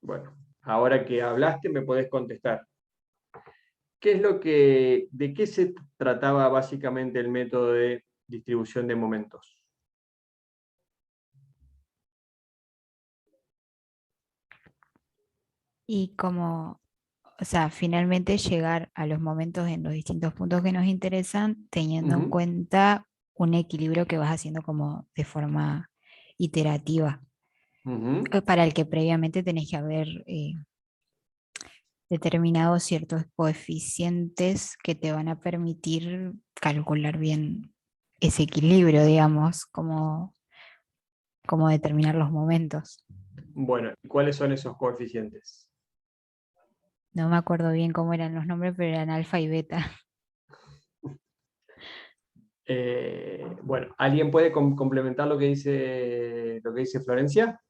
Bueno, ahora que hablaste me podés contestar. ¿De qué se trataba básicamente el método de distribución de momentos? Y como, o sea, finalmente llegar a los momentos en los distintos puntos que nos interesan, teniendo en Ujú, cuenta un equilibrio que vas haciendo como de forma iterativa, ujú. para el que previamente tenés que haber determinado ciertos coeficientes que te van a permitir calcular bien ese equilibrio, digamos, como determinar los momentos. Bueno, ¿y cuáles son esos coeficientes? No me acuerdo bien cómo eran los nombres, pero eran alfa y beta. Bueno, ¿alguien puede complementar lo que dice Florencia?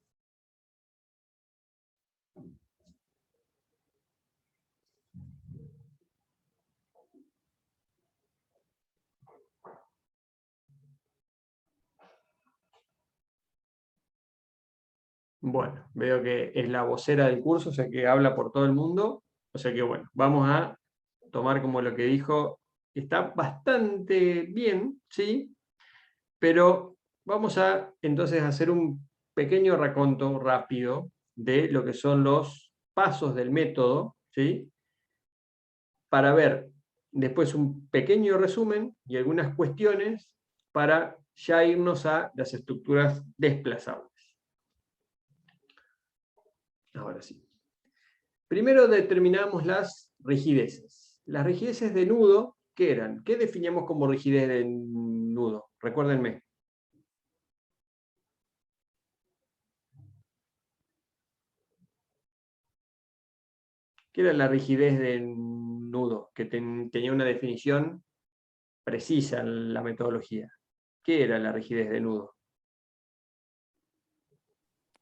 Bueno, veo que es la vocera del curso, o sea que habla por todo el mundo. O sea que bueno, vamos a tomar como lo que dijo. Está bastante bien, ¿sí? Pero vamos a entonces hacer un pequeño raconto rápido de lo que son los pasos del método, ¿sí? Para ver después un pequeño resumen y algunas cuestiones para ya irnos a las estructuras desplazables. Ahora sí. Primero determinamos las rigideces. Las rigideces de nudo, ¿qué eran? ¿Qué definíamos como rigidez de nudo? Recuérdenme. ¿Qué era la rigidez de nudo? Que tenía una definición precisa en la metodología. ¿Qué era la rigidez de nudo?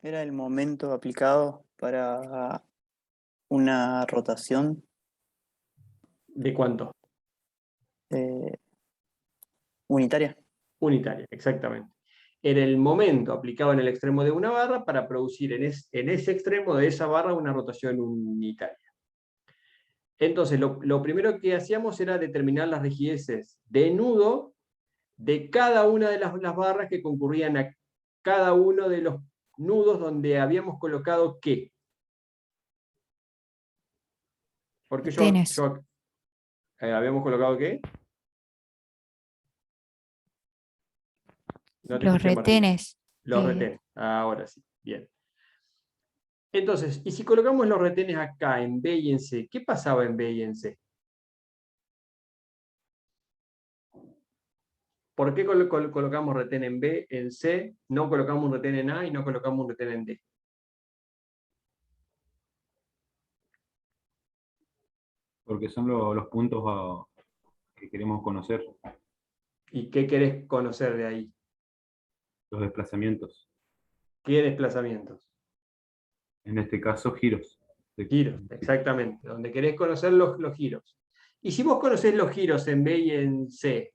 Era el momento aplicado para una rotación ¿De cuánto? eh, unitaria. Unitaria, exactamente. Era el momento aplicado en el extremo de una barra para producir en ese extremo de esa barra una rotación unitaria. Entonces, lo primero que hacíamos era determinar las rigideces de nudo de cada una de las barras que concurrían a cada uno de los nudos donde habíamos colocado qué. Porque Retenes. habíamos colocado qué. No te Los escuché, Martina. retenes. Los retenes. Ahora sí. Bien. Entonces, y si colocamos los retenes acá en B y en C, ¿qué pasaba en B y en C? ¿Por qué colocamos retén en B, en C, no colocamos un retén en A y no colocamos un retén en D? Porque son los puntos que queremos conocer, ¿Y qué querés conocer de ahí? los desplazamientos, ¿Qué desplazamientos? en este caso giros. Giros, exactamente. Donde querés conocer los giros. Y si vos conocés los giros en B y en C,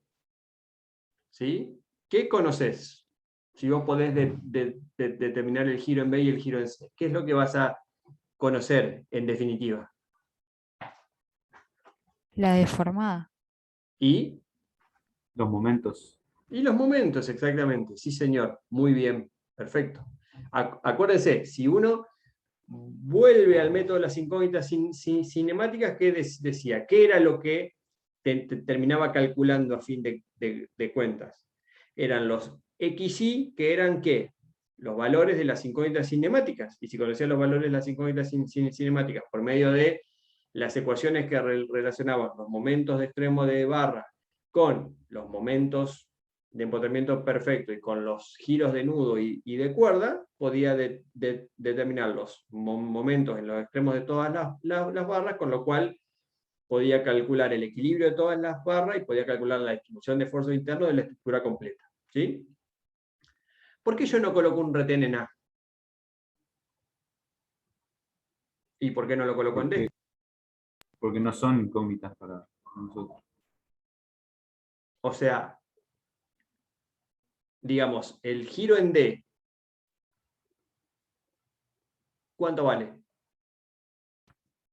¿sí? ¿Qué conocés? Si vos podés determinar el giro en B y el giro en C, ¿qué es lo que vas a conocer en definitiva? La deformada. Y Los momentos. Y los momentos, exactamente. Sí, señor. Muy bien. Perfecto. Acuérdense, si uno vuelve al método de las incógnitas cinemáticas, ¿qué decía? ¿Qué era lo que terminaba calculando a fin de cuentas? Eran los XY, que eran ¿qué? Los valores de las incógnitas cinemáticas. Y si conocían los valores de las incógnitas cinemáticas por medio de las ecuaciones que relacionaban los momentos de extremo de barra con los momentos de empotramiento perfecto y con los giros de nudo y de cuerda, podía determinar los momentos en los extremos de todas las barras, con lo cual podía calcular el equilibrio de todas las barras y podía calcular la distribución de esfuerzo interno de la estructura completa. ¿Sí? ¿Por qué yo no coloco un retén en A? ¿Y por qué no lo coloco en Porque, D? porque no son incógnitas para nosotros. O sea, digamos, el giro en D, ¿cuánto vale?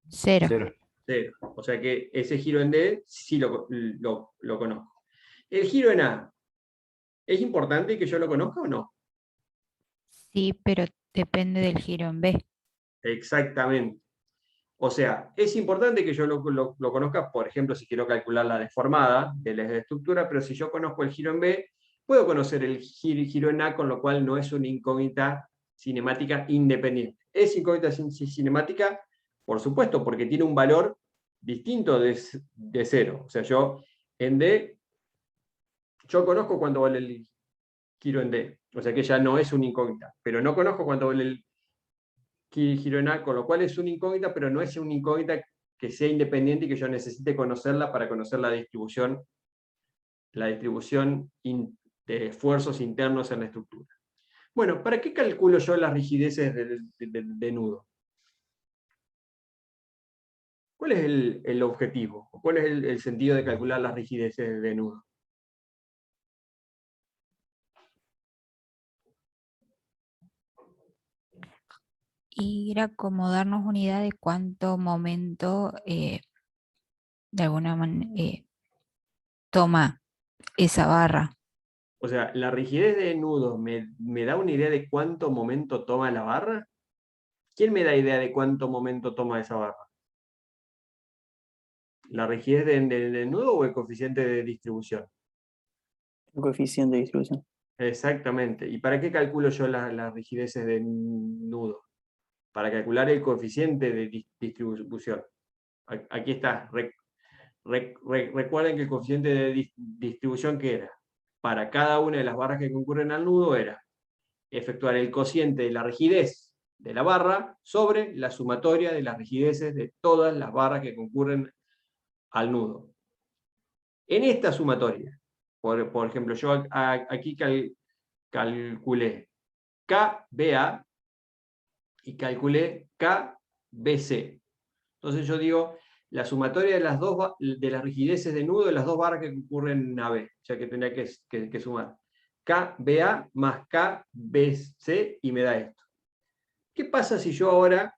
0. 0. 0. O sea que ese giro en D sí lo conozco. El giro en A, ¿es importante que yo lo conozca o no? Sí, pero depende del giro en B. Exactamente. O sea, es importante que yo lo conozca, por ejemplo, si quiero calcular la deformada de la estructura, pero si yo conozco el giro en B, puedo conocer el giro en A, con lo cual no es una incógnita cinemática independiente. ¿Es incógnita cinemática? Por supuesto, porque tiene un valor distinto de 0. O sea, yo en D, yo conozco cuánto vale el giro en D. O sea que ya no es una incógnita, pero no conozco cuánto vale el giro en A, con lo cual es una incógnita, pero no es una incógnita que sea independiente y que yo necesite conocerla para conocer la distribución de esfuerzos internos en la estructura. Bueno, ¿para qué calculo yo las rigideces de nudo? ¿Cuál es el objetivo? ¿Cuál es el sentido de calcular las rigideces de nudo? Y era como darnos una idea de cuánto momento de alguna manera toma esa barra. O sea, ¿la rigidez de nudo me da una idea de cuánto momento toma la barra? ¿Quién me da idea de cuánto momento toma esa barra? ¿La rigidez del nudo o el coeficiente de distribución? El coeficiente de distribución. Exactamente. ¿Y para qué calculo yo las rigideces de nudo? Para calcular el coeficiente de distribución. Aquí está. Recuerden que el coeficiente de distribución, ¿qué era? Para cada una de las barras que concurren al nudo era efectuar el cociente de la rigidez de la barra sobre la sumatoria de las rigideces de todas las barras que concurren al nudo. En esta sumatoria, por ejemplo, yo aquí calculé KBA y calculé KBC. Entonces yo digo, la sumatoria de las rigideces de nudo de las dos barras que concurren a B, ya que tendría que sumar KBA más KBC y me da esto. ¿Qué pasa si yo ahora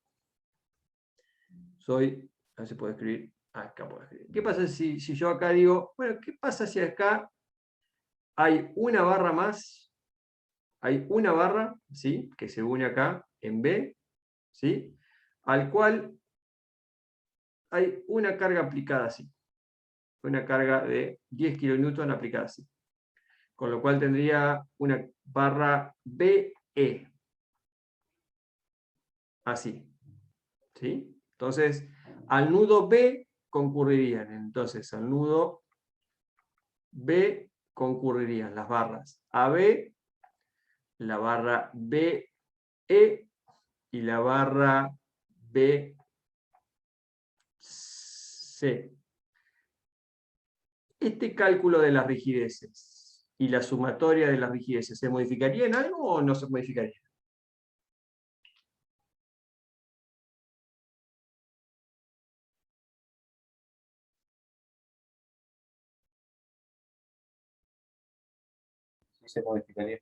a ver si puedo escribir, acá puedo escribir. ¿Qué pasa si yo acá digo, bueno, qué pasa si acá hay una barra más, hay una barra, ¿sí?, que se une acá en B, ¿sí?, al cual hay una carga aplicada así, una carga de 10 kN aplicada así, con lo cual tendría una barra BE, así, ¿sí? Entonces, al nudo B concurrirían, entonces al nudo B concurrirían las barras AB, la barra BE y la barra BC. Este cálculo de las rigideces y la sumatoria de las rigideces, ¿se modificaría en algo o no se modificaría? Sí se modificaría.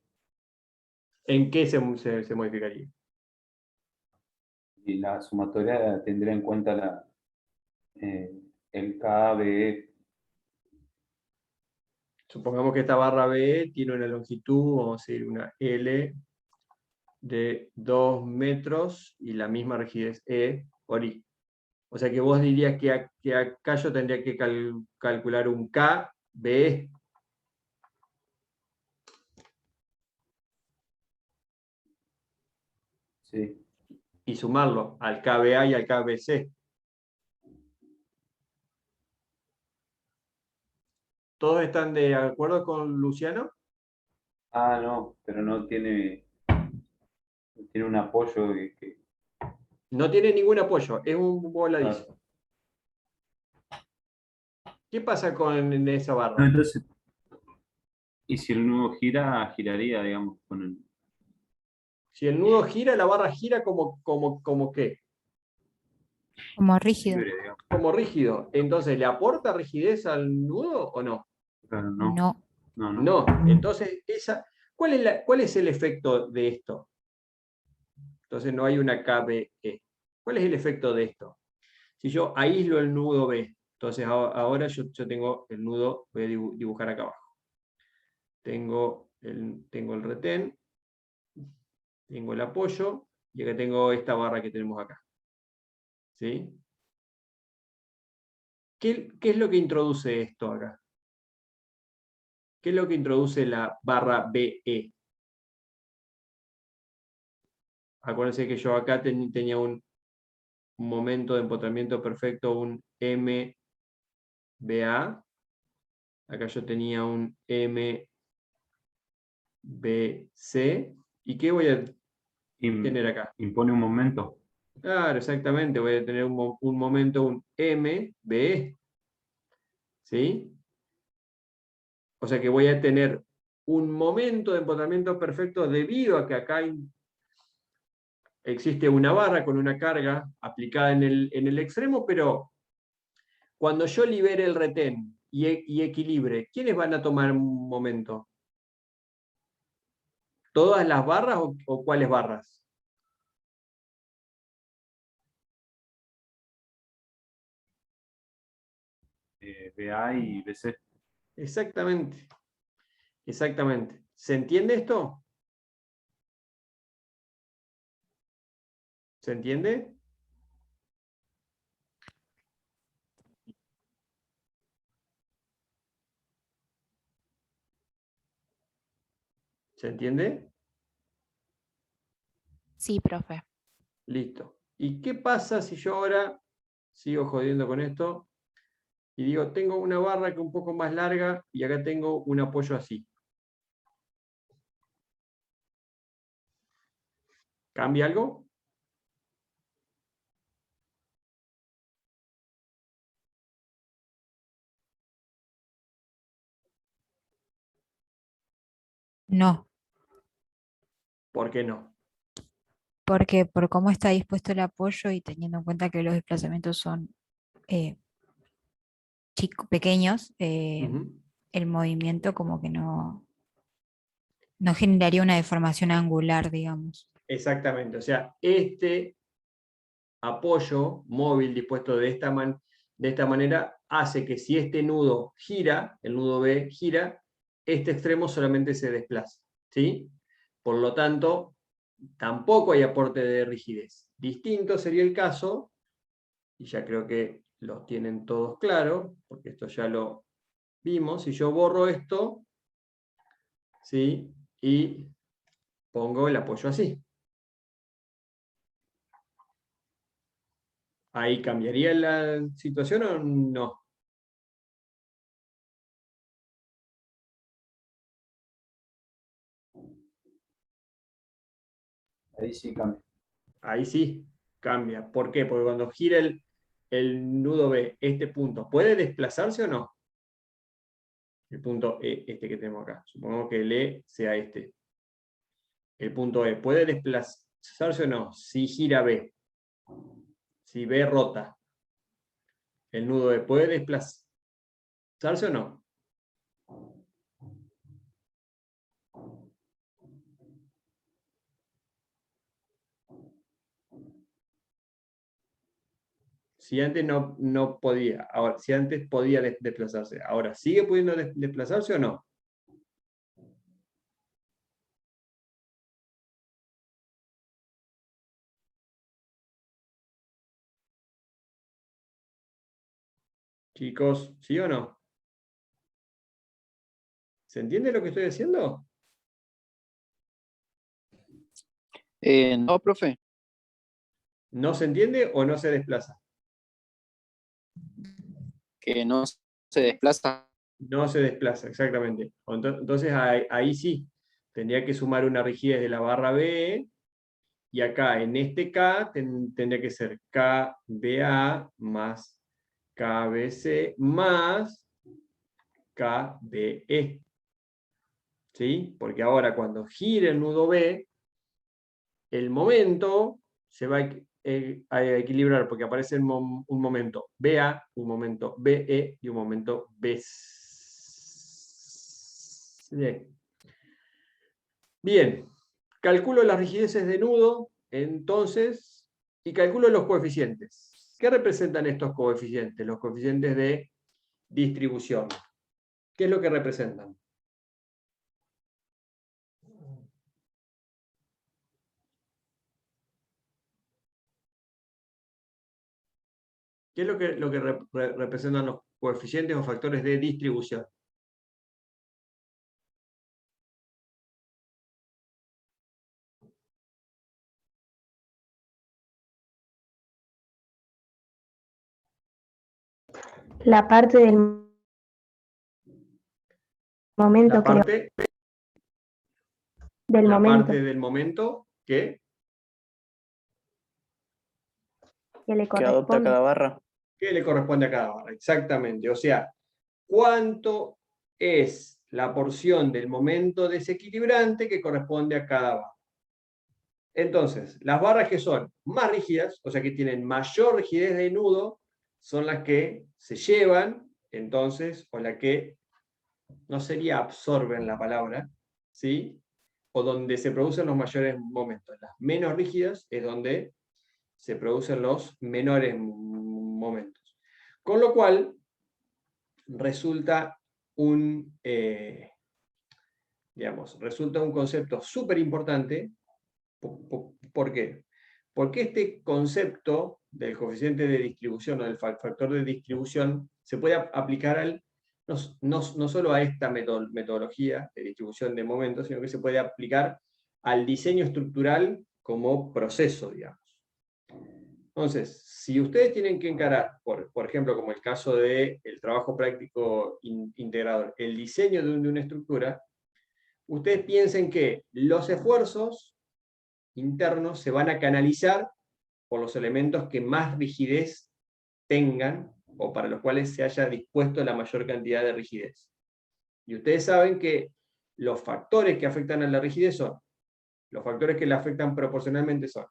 ¿En qué se modificaría? Y la sumatoria tendría en cuenta el KBE. Supongamos que esta barra B tiene una longitud, vamos a decir, una L de 2 metros y la misma rigidez E por I. O sea que vos dirías que acá yo tendría que calcular un KBE. Sí. Y sumarlo al KBA y al KBC. ¿Todos están de acuerdo con Luciano? Ah, no, pero no tiene un apoyo que No tiene ningún apoyo, es un voladizo. claro. ¿Qué pasa con esa No, barra? entonces, y si el nudo gira, giraría, digamos, con el. Si el nudo gira, la barra gira como ¿qué? Como rígido. Libre, digamos. Como rígido. Entonces, ¿le aporta rigidez al nudo o no? Claro, no. No. No, no. No. Entonces, ¿cuál es el efecto de esto? Entonces no hay una KBE. ¿Cuál es el efecto de esto? si yo aíslo el nudo B? Entonces ahora yo tengo el nudo, voy a dibujar acá abajo. Tengo el retén, tengo el apoyo, y acá tengo esta barra que tenemos acá. ¿Sí? ¿Qué es lo que introduce esto acá? ¿Qué es lo que introduce la barra BE? Acuérdense que yo acá tenía un momento de empotramiento perfecto, un MBA. Acá yo tenía un MBC. ¿Y qué voy a tener acá? Impone un momento. Claro, exactamente. Voy a tener un momento, un MBE. ¿Sí? O sea que voy a tener un momento de empotramiento perfecto debido a que acá existe una barra con una carga aplicada en el extremo, pero cuando yo libere el retén y equilibre, ¿quiénes van a tomar un momento? ¿Todas las barras o cuáles barras? BA y BC. Exactamente. Exactamente. ¿Se entiende esto? ¿Se entiende? ¿Se entiende? Sí, profe. Listo. ¿Y qué pasa si yo ahora sigo jodiendo con esto y digo, tengo una barra que es un poco más larga y acá tengo un apoyo así? ¿Cambia algo? No, ¿Por qué no? porque por cómo está dispuesto el apoyo y teniendo en cuenta que los desplazamientos son eh, pequeños, Ujú. el movimiento como que no generaría una deformación angular, digamos. Exactamente. O sea, este apoyo móvil dispuesto de esta manera hace que si este nudo gira, el nudo B gira, este extremo solamente se desplaza. ¿Sí? Por lo tanto, tampoco hay aporte de rigidez. Distinto sería el caso, y ya creo que lo tienen todos claro, porque esto ya lo vimos, si yo borro esto, ¿sí? Y pongo el apoyo así. ¿Ahí cambiaría la situación o no? Ahí sí cambia. Ahí sí, cambia. ¿Por qué? Porque cuando gira el nudo B, este punto, ¿puede desplazarse o no? El punto E, este que tenemos acá. Supongamos que el E sea este. El punto E, ¿puede desplazarse o no? Si gira B. Si B rota. El nudo E, ¿puede desplazarse o no? Si antes no podía. Ahora, si antes podía desplazarse. Ahora, ¿sigue pudiendo desplazarse o no? Chicos, ¿sí o no? ¿Se entiende lo que estoy haciendo? No, profe. ¿No se entiende o no se desplaza? Que no se desplaza. No se desplaza, exactamente. Entonces ahí sí, tendría que sumar una rigidez de la barra B, y acá en este K tendría que ser KBA más KBC más KBE. ¿Sí? Porque ahora cuando gire el nudo B, el momento se va a equilibrar porque aparece un momento BA, un momento BE y un momento BC. Bien, calculo las rigideces de nudo, entonces, y calculo los coeficientes. ¿Qué representan estos coeficientes? Los coeficientes de distribución. ¿Qué es lo que representan? ¿Qué es lo que representan los coeficientes o factores de distribución? La parte del momento La que parte, del la momento parte del momento que que le Que adopta corresponde. cada barra. le corresponde a cada barra. Exactamente. O sea, ¿cuánto es la porción del momento desequilibrante que corresponde a cada barra? Entonces, las barras que son más rígidas, o sea que tienen mayor rigidez de nudo, son las que se llevan, entonces, o la que, no sería absorben la palabra, ¿sí? O donde se producen los mayores momentos. Las menos rígidas es donde se producen los menores momentos. Con lo cual, resulta resulta un concepto súper importante. ¿Por qué? Porque este concepto del coeficiente de distribución o del factor de distribución se puede aplicar no solo a esta metodología de distribución de momentos, sino que se puede aplicar al diseño estructural como proceso, digamos. Entonces, si ustedes tienen que encarar, por ejemplo, como el caso del trabajo práctico integrador, el diseño de una estructura, ustedes piensen que los esfuerzos internos se van a canalizar por los elementos que más rigidez tengan o para los cuales se haya dispuesto la mayor cantidad de rigidez. Y ustedes saben que los factores que afectan a la rigidez son, los factores que la afectan proporcionalmente son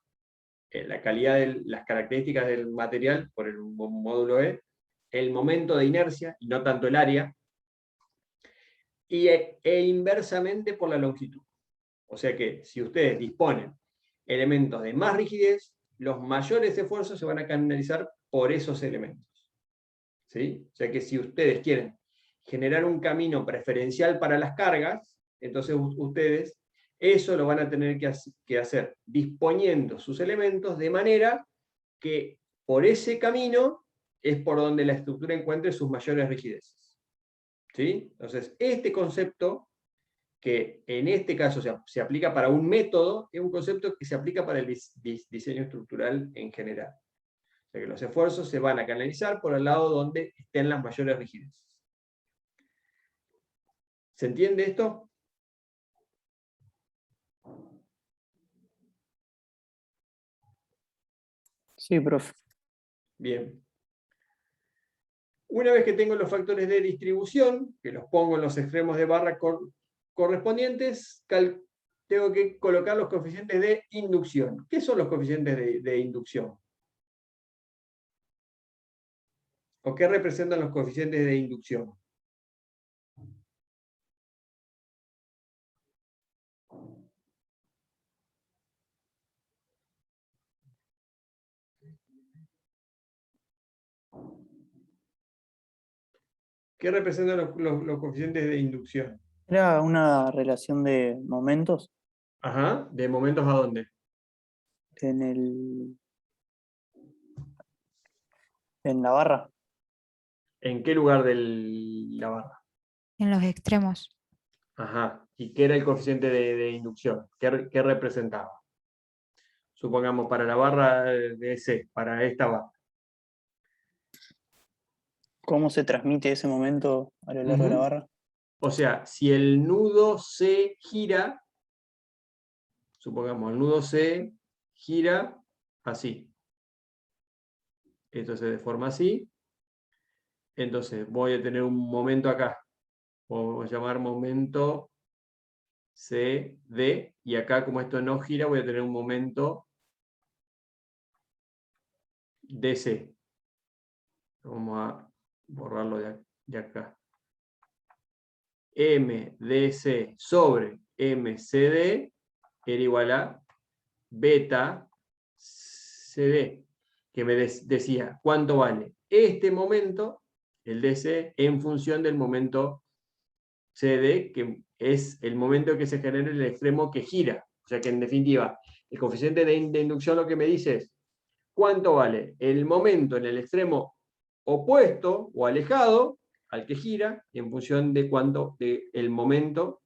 la calidad de las características del material por el módulo E, el momento de inercia, y no tanto el área, e inversamente por la longitud. O sea que si ustedes disponen elementos de más rigidez, los mayores esfuerzos se van a canalizar por esos elementos. ¿Sí? O sea que si ustedes quieren generar un camino preferencial para las cargas, entonces ustedes eso lo van a tener que hacer disponiendo sus elementos de manera que por ese camino es por donde la estructura encuentre sus mayores rigideces. ¿Sí? Entonces, este concepto, que en este caso se aplica para un método, es un concepto que se aplica para el diseño estructural en general. O sea que los esfuerzos se van a canalizar por el lado donde estén las mayores rigideces. ¿Se entiende esto? Sí, profe. Bien. Una vez que tengo los factores de distribución, que los pongo en los extremos de barra correspondientes, tengo que colocar los coeficientes de inducción. ¿Qué son los coeficientes de inducción? ¿O qué representan los coeficientes de inducción? ¿Qué representan los coeficientes de inducción? Era una relación de momentos Ajá, ¿de momentos a dónde? en la barra. ¿En qué lugar de la barra? En los extremos. Ajá, ¿y qué era el coeficiente de inducción? ¿Qué representaba? Supongamos para la barra de C, para esta barra. ¿Cómo se transmite ese momento a lo largo de la barra? O sea, si el nudo C gira, supongamos el nudo C gira así. Esto se deforma así. Entonces voy a tener un momento acá. Vamos a llamar momento CD. Y acá, como esto no gira, voy a tener un momento DC. Vamos a borrarlo de acá. MDC sobre MCD era igual a beta CD. que me decía cuánto vale este momento, el DC, en función del momento CD, que es el momento que se genera en el extremo que gira. O sea que en definitiva, el coeficiente de inducción lo que me dice es cuánto vale el momento en el extremo opuesto o alejado al que gira, en función de cuánto el momento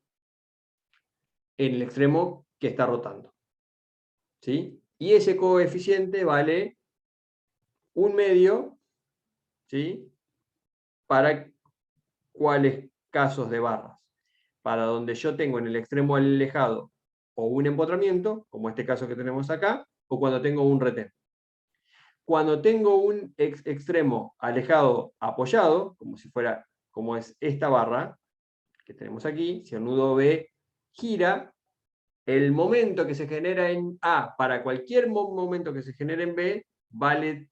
en el extremo que está rotando. ¿Sí? Y ese coeficiente vale 1/2, ¿sí? ¿Para cuáles casos de barras? Para donde yo tengo en el extremo alejado o un empotramiento, como este caso que tenemos acá, o cuando tengo un retén. Cuando tengo un extremo alejado apoyado, como es esta barra que tenemos aquí, si el nudo B gira, el momento que se genera en A para cualquier momento que se genere en B vale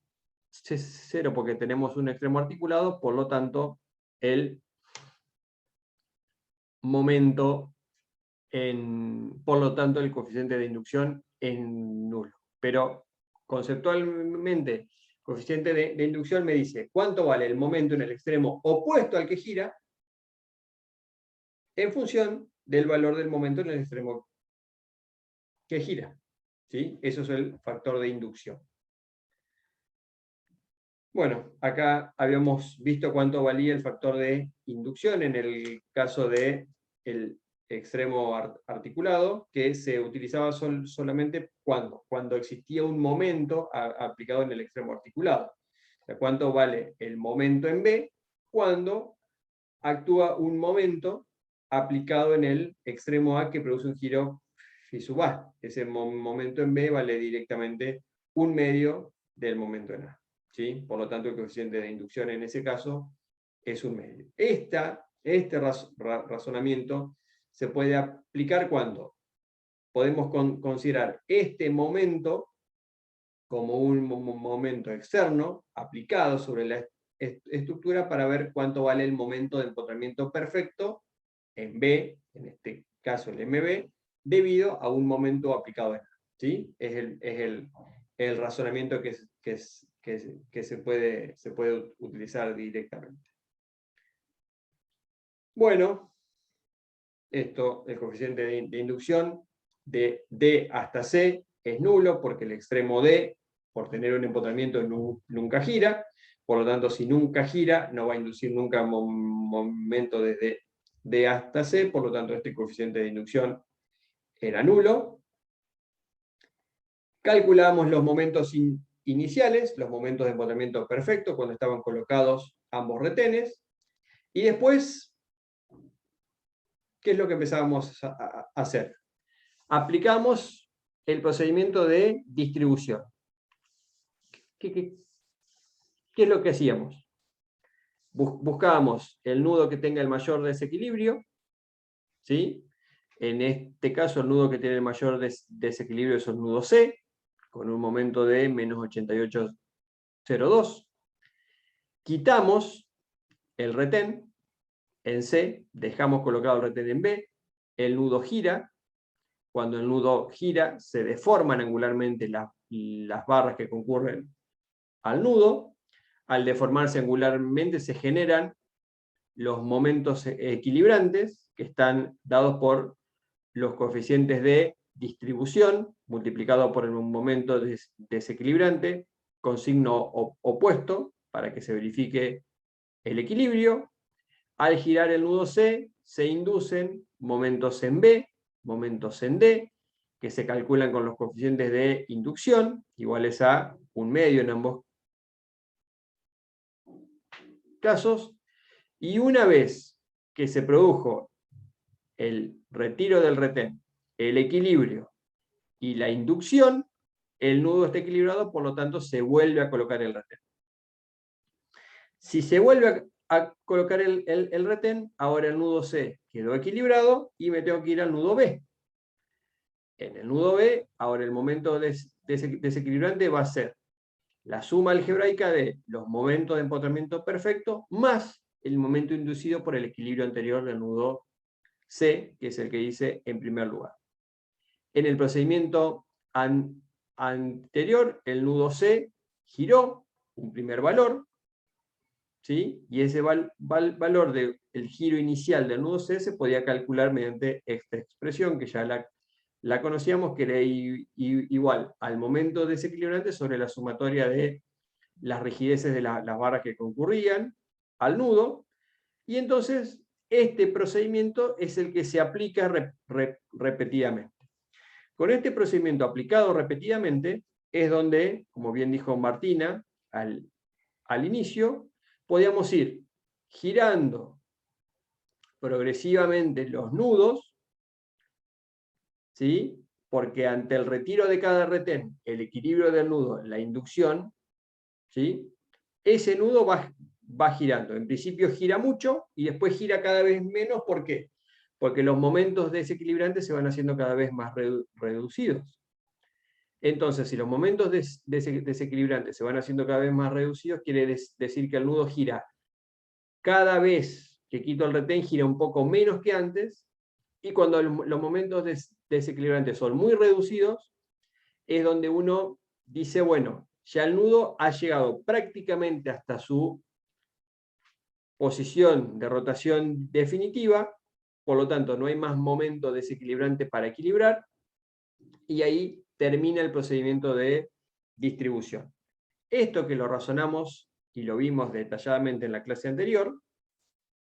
0 porque tenemos un extremo articulado, por lo tanto el momento por lo tanto el coeficiente de inducción es nulo. Pero conceptualmente, el coeficiente de inducción me dice cuánto vale el momento en el extremo opuesto al que gira en función del valor del momento en el extremo que gira. ¿Sí? Eso es el factor de inducción. Bueno, acá habíamos visto cuánto valía el factor de inducción en el caso del extremo articulado, que se utilizaba solamente cuando existía un momento aplicado en el extremo articulado. O sea, cuánto vale el momento en B cuando actúa un momento aplicado en el extremo A que produce un giro phi sub A. Ese momento en B vale directamente 1/2 del momento en A. ¿Sí? Por lo tanto, el coeficiente de inducción en ese caso es 1/2. Este razonamiento se puede aplicar cuando podemos considerar este momento como un momento externo aplicado sobre la estructura para ver cuánto vale el momento de empotramiento perfecto en B, en este caso el MB, debido a un momento aplicado en A. ¿Sí? Es el razonamiento que se puede utilizar directamente. Bueno, esto, el coeficiente de inducción de D hasta C es nulo porque el extremo D, por tener un empotramiento, nunca gira. Por lo tanto, si nunca gira, no va a inducir nunca momento desde D hasta C. Por lo tanto, este coeficiente de inducción era nulo. Calculamos los momentos iniciales, los momentos de empotramiento perfecto, cuando estaban colocados ambos retenes. Y después, ¿qué es lo que empezábamos a hacer? Aplicamos el procedimiento de distribución. ¿Qué es lo que hacíamos? Buscábamos el nudo que tenga el mayor desequilibrio, ¿sí? En este caso, el nudo que tiene el mayor desequilibrio es el nudo C, con un momento de menos 88,02. Quitamos el retén en C, dejamos colocado el retén en B, el nudo gira. Cuando el nudo gira, se deforman angularmente las barras que concurren al nudo. Al deformarse angularmente se generan los momentos equilibrantes, que están dados por los coeficientes de distribución, multiplicado por el momento desequilibrante, con signo opuesto, para que se verifique el equilibrio. Al girar el nudo C, se inducen momentos en B, momentos en D, que se calculan con los coeficientes de inducción, iguales a 1/2 en ambos casos, y una vez que se produjo el retiro del retén, el equilibrio y la inducción, el nudo está equilibrado, por lo tanto se vuelve a colocar el retén. Si se vuelve a colocar el retén, ahora el nudo C quedó equilibrado y me tengo que ir al nudo B. En el nudo B, ahora el momento desequilibrante va a ser la suma algebraica de los momentos de empotramiento perfecto más el momento inducido por el equilibrio anterior del nudo C, que es el que hice en primer lugar. En el procedimiento anterior, el nudo C giró un primer valor, ¿sí? Y ese valor del giro inicial del nudo C se podía calcular mediante esta expresión, que ya la conocíamos, que era igual al momento desequilibrante sobre la sumatoria de las rigideces de las barras que concurrían al nudo, y entonces este procedimiento es el que se aplica repetidamente. Con este procedimiento aplicado repetidamente es donde, como bien dijo Martina al inicio, podíamos ir girando progresivamente los nudos, ¿sí? Porque ante el retiro de cada retén, el equilibrio del nudo, la inducción, ¿sí? Ese nudo va girando. En principio gira mucho y después gira cada vez menos. ¿Por qué? Porque los momentos desequilibrantes se van haciendo cada vez más reducidos. Entonces, si los momentos desequilibrantes se van haciendo cada vez más reducidos, quiere decir que el nudo gira cada vez que quito el retén, gira un poco menos que antes, y cuando los momentos desequilibrantes son muy reducidos, es donde uno dice, bueno, ya el nudo ha llegado prácticamente hasta su posición de rotación definitiva, por lo tanto no hay más momento desequilibrante para equilibrar, y ahí termina el procedimiento de distribución. Esto que lo razonamos y lo vimos detalladamente en la clase anterior,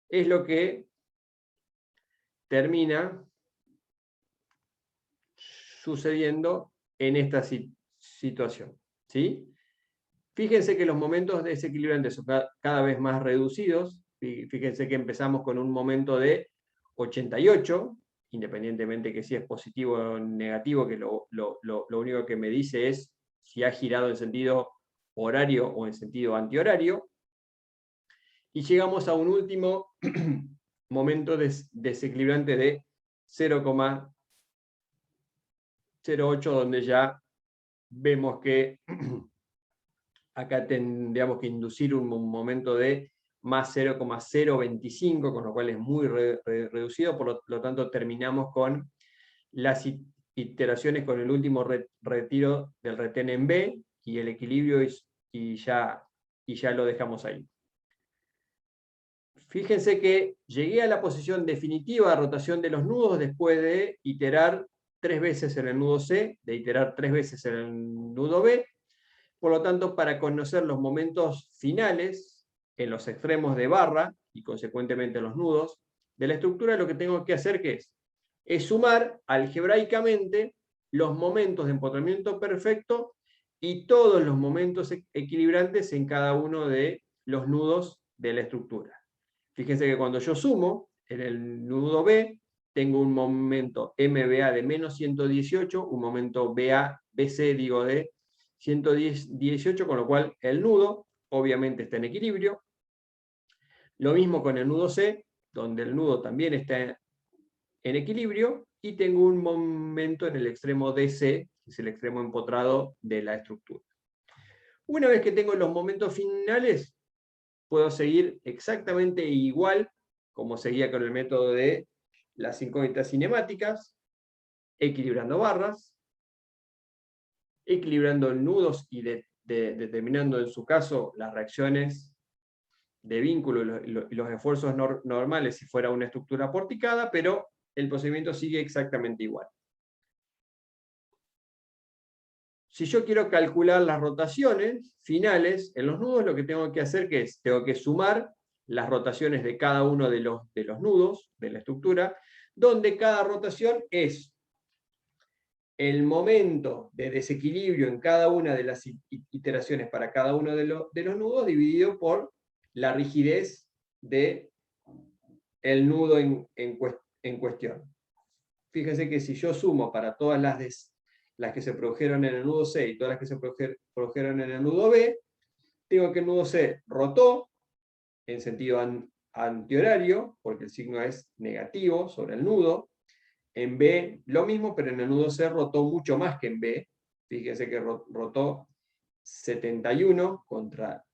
es lo que termina sucediendo en esta situación, ¿sí? Fíjense que los momentos desequilibrantes son cada vez más reducidos. Fíjense que empezamos con un momento de 88, independientemente que si es positivo o negativo, que lo único que me dice es si ha girado en sentido horario o en sentido antihorario. Y llegamos a un último momento desequilibrante de 0,08, donde ya vemos que acá tendríamos que inducir un momento de más 0,025, con lo cual es muy reducido, por lo tanto terminamos con las iteraciones con el último retiro del retén en B, y el equilibrio y ya lo dejamos ahí. Fíjense que llegué a la posición definitiva de rotación de los nudos después de iterar 3 veces en el nudo C, de iterar 3 veces en el nudo B. Por lo tanto, para conocer los momentos finales en los extremos de barra y consecuentemente los nudos de la estructura, lo que tengo que hacer es sumar algebraicamente los momentos de empotramiento perfecto y todos los momentos equilibrantes en cada uno de los nudos de la estructura. Fíjense que cuando yo sumo, en el nudo B, tengo un momento MBA de menos 118, un momento BC de 118, con lo cual el nudo obviamente está en equilibrio. Lo mismo con el nudo C, donde el nudo también está en equilibrio, y tengo un momento en el extremo DC, que es el extremo empotrado de la estructura. Una vez que tengo los momentos finales, puedo seguir exactamente igual como seguía con el método de las incógnitas cinemáticas, equilibrando barras, equilibrando nudos y determinando en su caso las reacciones de vínculo y los esfuerzos normales si fuera una estructura porticada, pero el procedimiento sigue exactamente igual. Si yo quiero calcular las rotaciones finales en los nudos, lo que tengo que hacer tengo que sumar las rotaciones de cada uno de los nudos de la estructura, donde cada rotación es el momento de desequilibrio en cada una de las iteraciones para cada uno de los nudos, dividido por la rigidez del nudo en cuestión. Fíjense que si yo sumo para todas las que se produjeron en el nudo C y todas las que se produjeron en el nudo B, tengo que el nudo C rotó en sentido antihorario, porque el signo es negativo sobre el nudo. En B lo mismo, pero en el nudo C rotó mucho más que en B. Fíjense que rotó 71 contra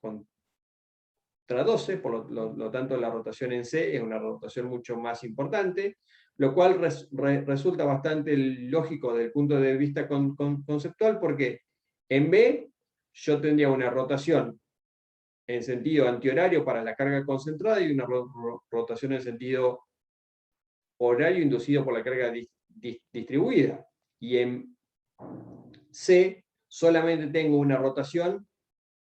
12, por lo tanto la rotación en C es una rotación mucho más importante, lo cual resulta bastante lógico desde el punto de vista conceptual, porque en B yo tendría una rotación en sentido antihorario para la carga concentrada y una rotación en sentido horario inducido por la carga distribuida. Y en C solamente tengo una rotación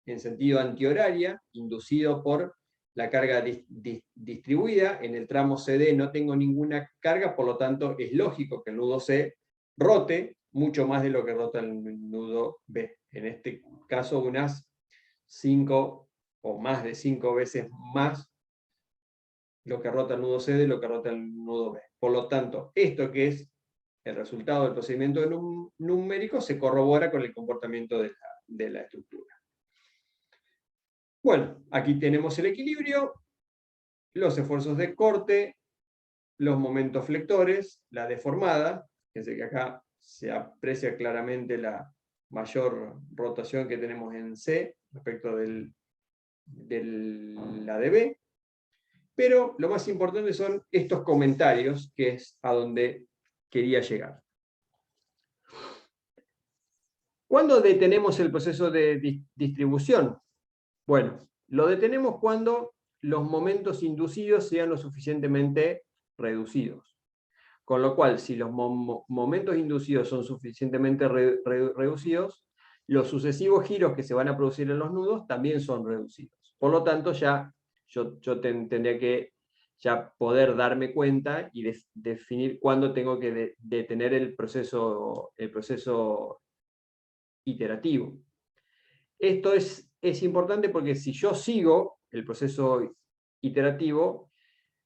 en sentido antihoraria, inducido por la carga distribuida. En el tramo CD no tengo ninguna carga, por lo tanto es lógico que el nudo C rote mucho más de lo que rota el nudo B. En este caso unas 5 o más de 5 veces más lo que rota el nudo C de lo que rota el nudo B. Por lo tanto, esto que es el resultado del procedimiento numérico se corrobora con el comportamiento de la estructura. Bueno, aquí tenemos el equilibrio, los esfuerzos de corte, los momentos flectores, la deformada. Fíjense que acá se aprecia claramente la mayor rotación que tenemos en C respecto de la de B. Pero lo más importante son estos comentarios, que es a donde quería llegar. ¿Cuándo detenemos el proceso de distribución? Bueno, lo detenemos cuando los momentos inducidos sean lo suficientemente reducidos. Con lo cual, si los momentos inducidos son suficientemente reducidos, los sucesivos giros que se van a producir en los nudos también son reducidos. Por lo tanto, ya yo tendría que ya poder darme cuenta y definir cuándo tengo que detener el proceso iterativo. Esto es importante porque si yo sigo el proceso iterativo,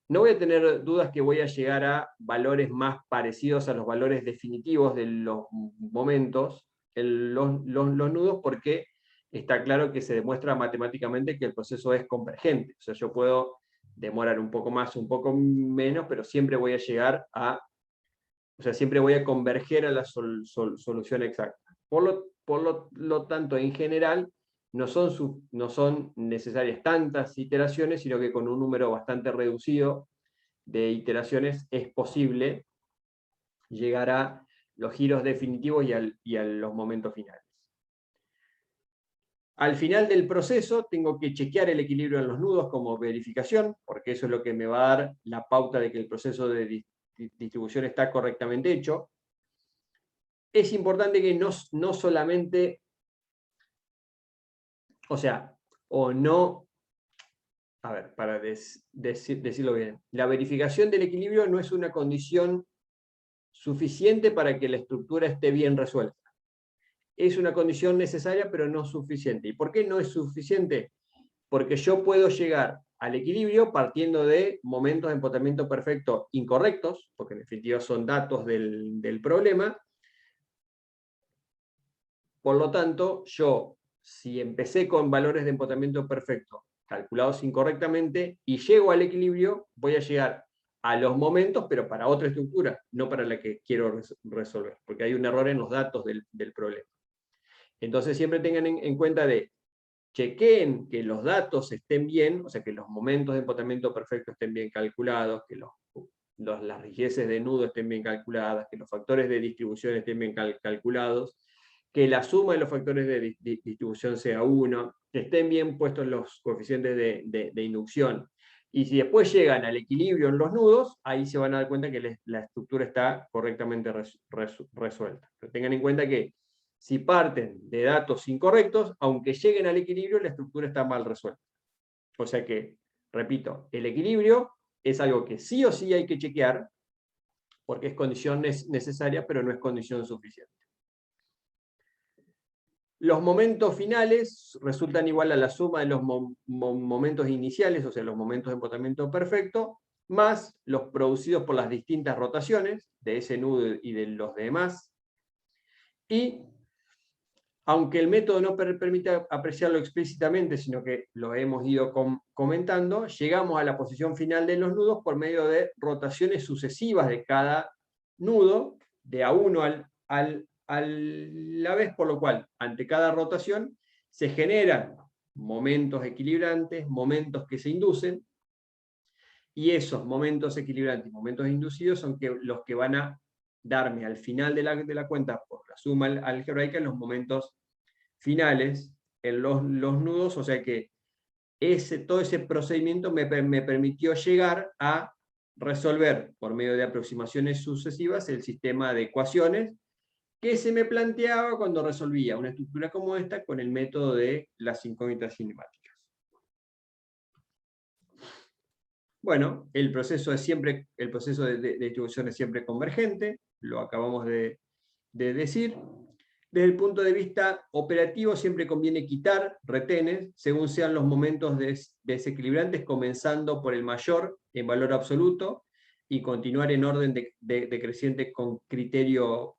no voy a tener dudas que voy a llegar a valores más parecidos a los valores definitivos de los momentos, los nudos, porque está claro que se demuestra matemáticamente que el proceso es convergente. O sea, yo puedo demorar un poco más, un poco menos, pero siempre voy a llegar a, o sea, siempre voy a converger a la solución exacta. Por lo tanto, en general, no son necesarias tantas iteraciones, sino que con un número bastante reducido de iteraciones es posible llegar a los giros definitivos y a los momentos finales. Al final del proceso tengo que chequear el equilibrio en los nudos como verificación, porque eso es lo que me va a dar la pauta de que el proceso de distribución está correctamente hecho. Es importante que no solamente, o sea, o no, a ver, para decirlo bien, la verificación del equilibrio no es una condición suficiente para que la estructura esté bien resuelta. Es una condición necesaria, pero no suficiente. ¿Y por qué no es suficiente? Porque yo puedo llegar al equilibrio partiendo de momentos de empotamiento perfecto incorrectos, porque en definitiva son datos del problema. Por lo tanto, yo, si empecé con valores de empotamiento perfecto calculados incorrectamente y llego al equilibrio, voy a llegar a los momentos, pero para otra estructura, no para la que quiero resolver, porque hay un error en los datos del problema. Entonces siempre tengan en cuenta chequeen que los datos estén bien, o sea, que los momentos de empotamiento perfecto estén bien calculados, que las rigideces de nudo estén bien calculadas, que los factores de distribución estén bien calculados, que la suma de los factores de distribución sea 1, que estén bien puestos los coeficientes de inducción. Y si después llegan al equilibrio en los nudos, ahí se van a dar cuenta que la estructura está correctamente resuelta. Pero tengan en cuenta que si parten de datos incorrectos, aunque lleguen al equilibrio, la estructura está mal resuelta. O sea que, repito, el equilibrio es algo que sí o sí hay que chequear, porque es condición necesaria, pero no es condición suficiente. Los momentos finales resultan igual a la suma de los momentos iniciales, o sea, los momentos de empotamiento perfecto, más los producidos por las distintas rotaciones de ese nudo y de los demás. Y aunque el método no permite apreciarlo explícitamente, sino que lo hemos ido comentando, llegamos a la posición final de los nudos por medio de rotaciones sucesivas de cada nudo, de a uno a la vez, por lo cual, ante cada rotación, se generan momentos equilibrantes, momentos que se inducen, y esos momentos equilibrantes y momentos inducidos son los que van a darme al final de la cuenta, por la suma algebraica, los momentos finales los nudos, o sea que todo ese procedimiento me permitió llegar a resolver, por medio de aproximaciones sucesivas, el sistema de ecuaciones que se me planteaba cuando resolvía una estructura como esta con el método de las incógnitas cinemáticas. Bueno, el proceso de distribución es siempre convergente, lo acabamos de decir. Desde el punto de vista operativo siempre conviene quitar retenes según sean los momentos desequilibrantes, comenzando por el mayor en valor absoluto y continuar en orden decreciente con criterio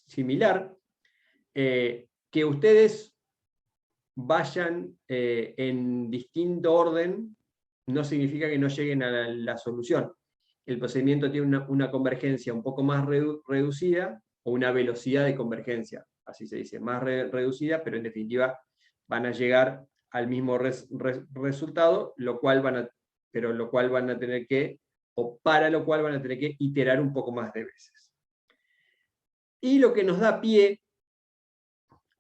similar. Que ustedes vayan en distinto orden no significa que no lleguen a la solución. El procedimiento tiene una convergencia un poco más reducida, o una velocidad de convergencia, así se dice, más reducida, pero en definitiva van a llegar al mismo resultado, pero lo cual van a tener que, o para lo cual van a tener que iterar un poco más de veces. Y lo que nos da pie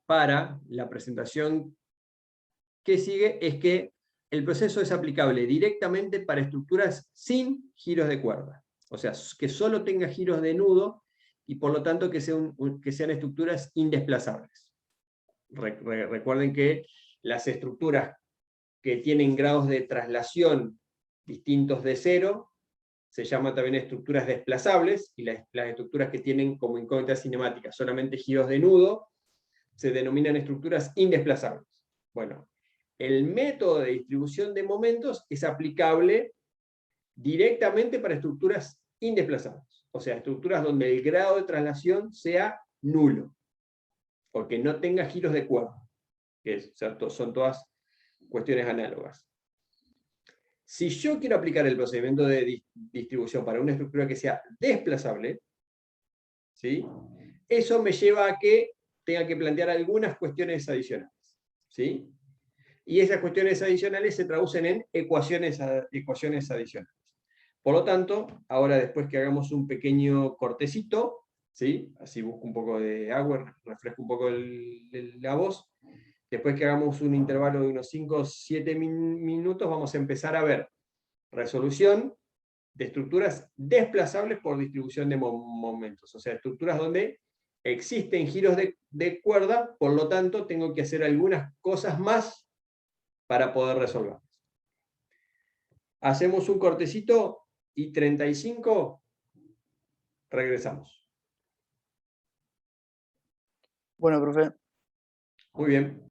para la presentación que sigue es que el proceso es aplicable directamente para estructuras sin giros de cuerda. O sea, que solo tenga giros de nudo y por lo tanto que sean estructuras indesplazables. Recuerden que las estructuras que tienen grados de traslación distintos de cero se llaman también estructuras desplazables, y las estructuras que tienen como incógnita cinemática solamente giros de nudo se denominan estructuras indesplazables. Bueno, el método de distribución de momentos es aplicable directamente para estructuras indesplazables, o sea, estructuras donde el grado de traslación sea nulo, porque no tenga giros de cuerda, que son todas cuestiones análogas. Si yo quiero aplicar el procedimiento de distribución para una estructura que sea desplazable, ¿sí?, eso me lleva a que tenga que plantear algunas cuestiones adicionales, ¿sí? Y esas cuestiones adicionales se traducen en ecuaciones adicionales. Por lo tanto, ahora después que hagamos un pequeño cortecito, ¿sí?, así busco un poco de agua, refresco un poco la voz, después que hagamos un intervalo de unos 5 o 7 minutos, vamos a empezar a ver resolución de estructuras desplazables por distribución de momentos, o sea, estructuras donde existen giros de cuerda, por lo tanto tengo que hacer algunas cosas más para poder resolverlas. Hacemos un cortecito y 35 regresamos. Bueno, profe. Muy bien.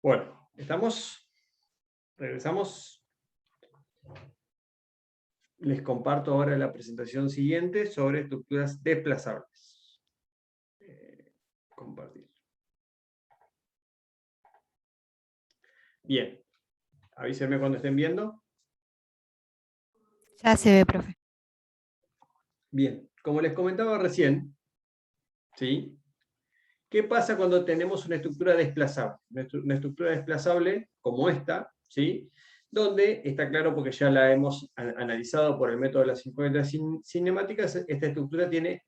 Bueno, estamos, regresamos. Les comparto ahora la presentación siguiente sobre estructuras desplazables. Compartir. Bien, avísenme cuando estén viendo. Ya se ve, profe. Bien, como les comentaba recién, ¿sí? ¿Qué pasa cuando tenemos una estructura desplazable? Una estructura desplazable como esta, ¿sí? Donde está claro, porque ya la hemos analizado por el método de las 50 cinemáticas, esta estructura tiene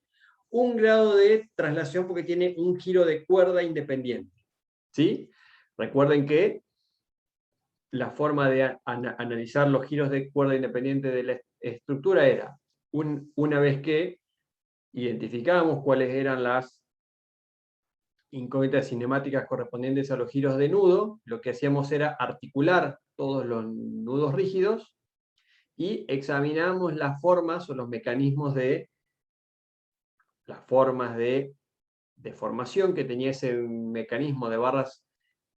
un grado de traslación porque tiene un giro de cuerda independiente, ¿sí? Recuerden que la forma de analizar los giros de cuerda independiente de la estructura era, una vez que identificábamos cuáles eran las incógnitas cinemáticas correspondientes a los giros de nudo, lo que hacíamos era articular todos los nudos rígidos y examinamos las formas o los mecanismos de las formas de deformación que tenía ese mecanismo de barras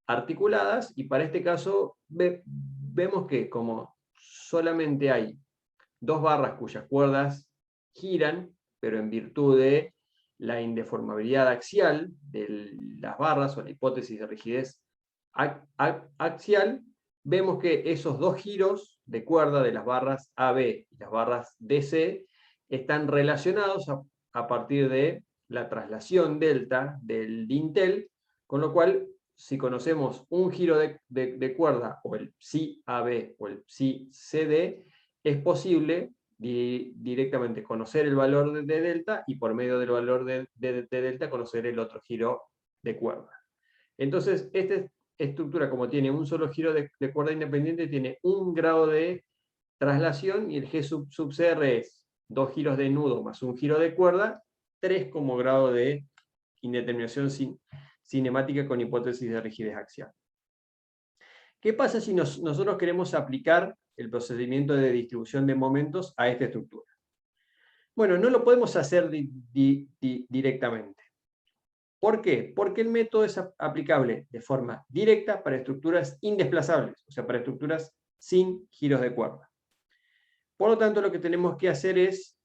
articuladas, y para este caso vemos que como solamente hay dos barras cuyas cuerdas giran, pero en virtud de la indeformabilidad axial de las barras, o la hipótesis de rigidez axial, vemos que esos dos giros de cuerda de las barras AB y las barras DC están relacionados a partir de la traslación delta del dintel, con lo cual, si conocemos un giro de cuerda, o el psi AB o el psi CD, es posible directamente conocer el valor de delta, y por medio del valor de delta conocer el otro giro de cuerda. Entonces, esta estructura, como tiene un solo giro de cuerda independiente, tiene un grado de traslación, y el G sub CR es 2 giros de nudo más un giro de cuerda, 3 como grado de indeterminación cinemática con hipótesis de rigidez axial. ¿Qué pasa si nosotros queremos aplicar el procedimiento de distribución de momentos a esta estructura? Bueno, no lo podemos hacer directamente. ¿Por qué? Porque el método es aplicable de forma directa para estructuras indesplazables, o sea, para estructuras sin giros de cuerda. Por lo tanto, lo que tenemos que hacer es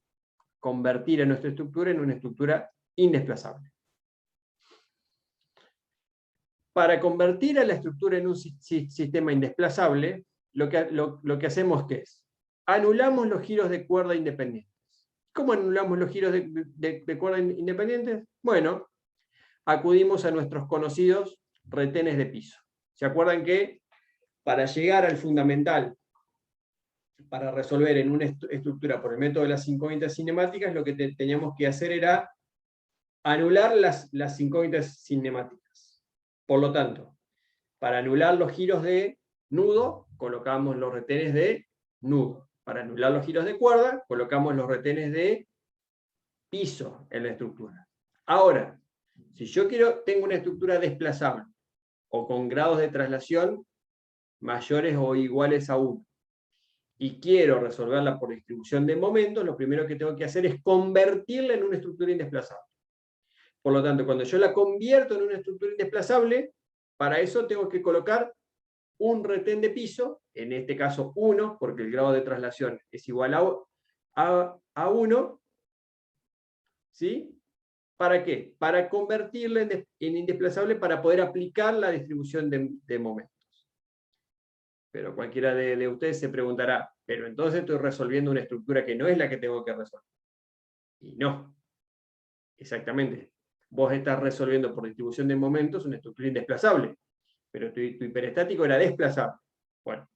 convertir a nuestra estructura en una estructura indesplazable. Para convertir a la estructura en un sistema indesplazable, lo que hacemos es, anulamos los giros de cuerda independientes. ¿Cómo anulamos los giros de cuerda independientes? Bueno, acudimos a nuestros conocidos retenes de piso. ¿Se acuerdan que para llegar al fundamental, para resolver en una estructura por el método de las incógnitas cinemáticas, lo que teníamos que hacer era anular las incógnitas cinemáticas? Por lo tanto, para anular los giros de nudo, colocamos los retenes de nudo. Para anular los giros de cuerda, colocamos los retenes de piso en la estructura. Ahora, si yo tengo una estructura desplazable, o con grados de traslación mayores o iguales a 1, y quiero resolverla por distribución de momentos, lo primero que tengo que hacer es convertirla en una estructura indesplazable. Por lo tanto, cuando yo la convierto en una estructura indesplazable, para eso tengo que colocar un retén de piso, en este caso 1, porque el grado de traslación es igual a 1, ¿sí? ¿Para qué? Para convertirla en indesplazable, para poder aplicar la distribución de momentos. Pero cualquiera de ustedes se preguntará, pero entonces estoy resolviendo una estructura que no es la que tengo que resolver. Y no, exactamente. Vos estás resolviendo por distribución de momentos una estructura indesplazable, pero tu hiperestático era desplazable. Bueno,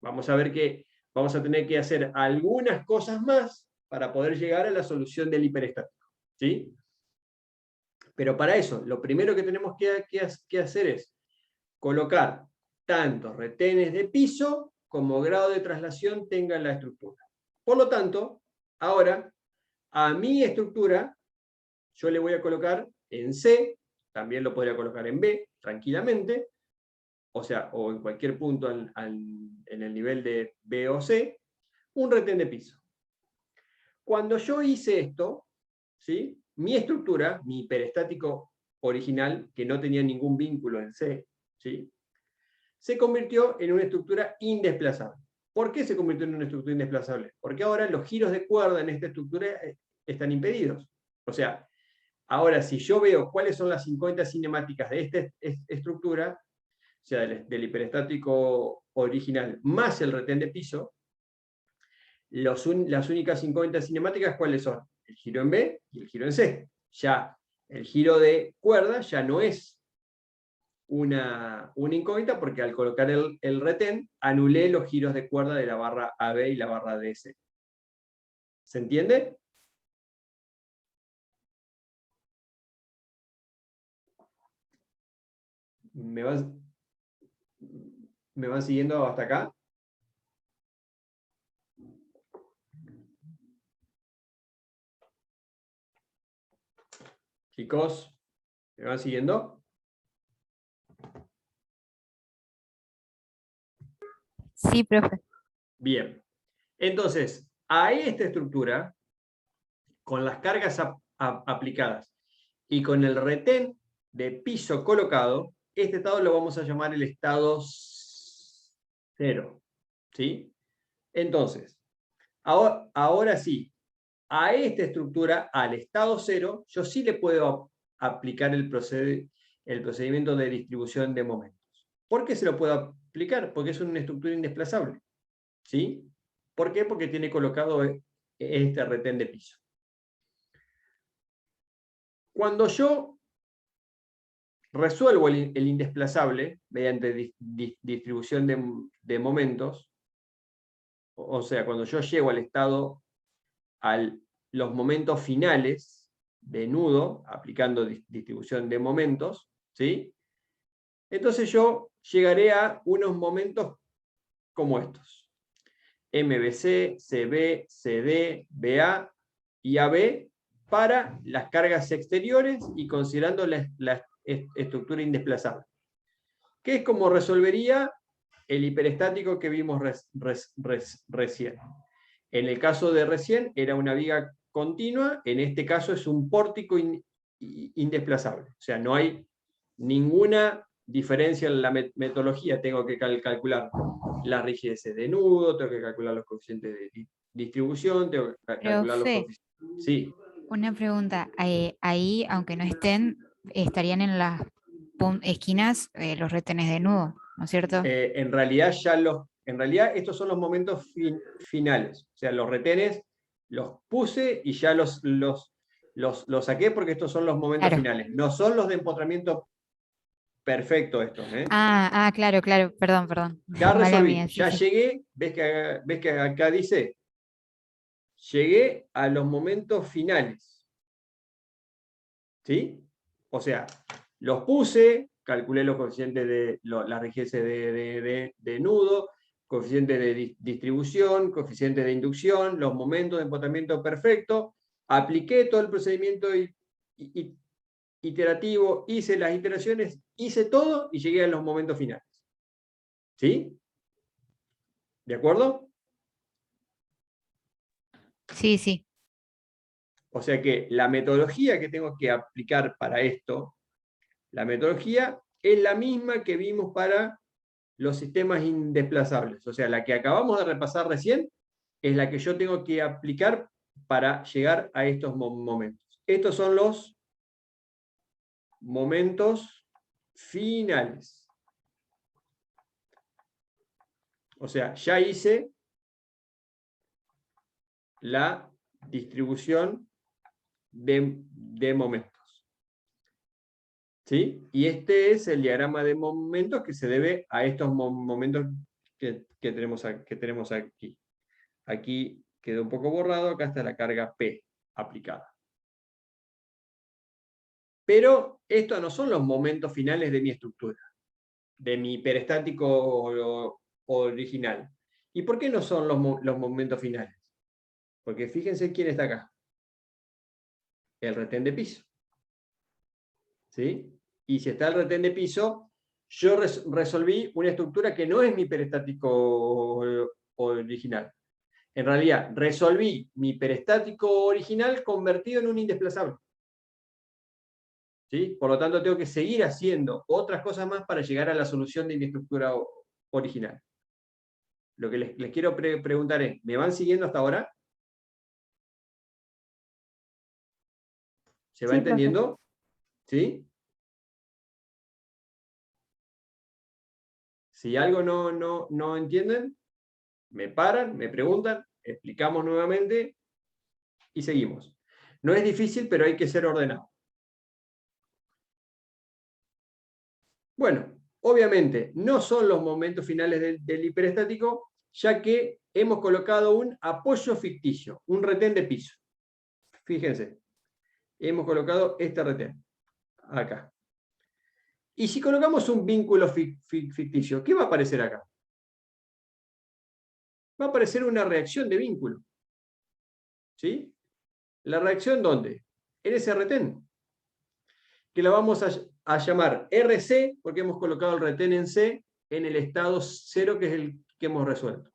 vamos a ver que vamos a tener que hacer algunas cosas más para poder llegar a la solución del hiperestático, ¿sí? Pero para eso, lo primero que tenemos que hacer es colocar tanto retenes de piso como grado de traslación tenga la estructura. Por lo tanto, ahora, a mi estructura, yo le voy a colocar en C, también lo podría colocar en B, tranquilamente, o sea, o en cualquier punto en el nivel de B o C, un retén de piso. Cuando yo hice esto, ¿sí? Mi estructura, mi hiperestático original, que no tenía ningún vínculo en C, ¿sí? se convirtió en una estructura indesplazable. ¿Por qué se convirtió en una estructura indesplazable? Porque ahora los giros de cuerda en esta estructura están impedidos. O sea, ahora si yo veo cuáles son las incógnitas cinemáticas de esta estructura, o sea, del hiperestático original más el retén de piso, las únicas incógnitas cinemáticas, ¿cuáles son? El giro en B y el giro en C. Ya el giro de cuerda ya no es una incógnita, porque al colocar el retén, anulé los giros de cuerda de la barra AB y la barra DC. ¿Se entiende? ¿Me van siguiendo hasta acá? Chicos, ¿me van siguiendo? Sí, profe. Bien. Entonces, a esta estructura, con las cargas aplicadas y con el retén de piso colocado, este estado lo vamos a llamar el estado 0. ¿Sí? Entonces, ahora sí, a esta estructura, al estado 0, yo sí le puedo aplicar el procedimiento de distribución de momentos. ¿Por qué se lo puedo aplicar? Porque es una estructura indesplazable. ¿Sí? ¿Por qué? Porque tiene colocado este retén de piso. Cuando yo resuelvo el indesplazable mediante distribución de momentos, o sea, cuando yo llego al estado, los momentos finales de nudo, aplicando distribución de momentos, ¿sí? Entonces yo llegaré a unos momentos como estos. MBC, CB, CD, BA y AB para las cargas exteriores y considerando la estructura indesplazable. Que es como resolvería el hiperestático que vimos recién. En el caso de recién era una viga continua, en este caso es un pórtico indesplazable. O sea, no hay ninguna diferencia en la metodología. Tengo que calcular la rigidez de nudo, tengo que calcular los coeficientes de distribución, tengo que calcular los Profe, coeficientes. Sí. una pregunta. Ahí, aunque no estén, estarían en las esquinas los retenes de nudo, ¿no es cierto? En realidad estos son los momentos finales. O sea, los retenes los puse y ya los saqué porque estos son los momentos Claro. finales. No son los de empotramiento perfecto estos. Claro, perdón. Ya Mala resolví, mía, sí, ya sí. llegué, ves que acá dice, llegué a los momentos finales. ¿Sí? O sea, los puse, calculé los coeficientes de la rigidez de nudo, coeficiente de distribución, coeficiente de inducción, los momentos de empotamiento perfecto, apliqué todo el procedimiento iterativo, hice las iteraciones, hice todo y llegué a los momentos finales. ¿Sí? ¿De acuerdo? Sí, sí. O sea que la metodología que tengo que aplicar para esto, la metodología es la misma que vimos para los sistemas indesplazables. O sea, la que acabamos de repasar recién es la que yo tengo que aplicar para llegar a estos momentos. Estos son los momentos finales. O sea, ya hice la distribución de momentos. ¿Sí? Y este es el diagrama de momentos que se debe a estos momentos que tenemos aquí. Aquí quedó un poco borrado, acá está la carga P aplicada. Pero estos no son los momentos finales de mi estructura, de mi hiperestático original. ¿Y por qué no son los momentos finales? Porque fíjense quién está acá. El retén de piso. ¿Sí? Y si está el retén de piso, yo resolví una estructura que no es mi hiperestático original. En realidad, resolví mi hiperestático original convertido en un indesplazable. ¿sí? Por lo tanto, tengo que seguir haciendo otras cosas más para llegar a la solución de mi estructura original. Lo que les quiero preguntar es, ¿me van siguiendo hasta ahora? ¿Se va Sí, profe. entendiendo? ¿Sí? Si algo no entienden, me paran, me preguntan, explicamos nuevamente y seguimos. No es difícil, pero hay que ser ordenado. Bueno, obviamente no son los momentos finales del hiperestático, ya que hemos colocado un apoyo ficticio, un retén de piso. Fíjense, hemos colocado este retén, acá. Y si colocamos un vínculo ficticio, ¿qué va a aparecer acá? Va a aparecer una reacción de vínculo. ¿Sí? ¿La reacción dónde? En ese retén. Que la vamos a llamar RC, porque hemos colocado el retén en C, en el estado 0, que es el que hemos resuelto.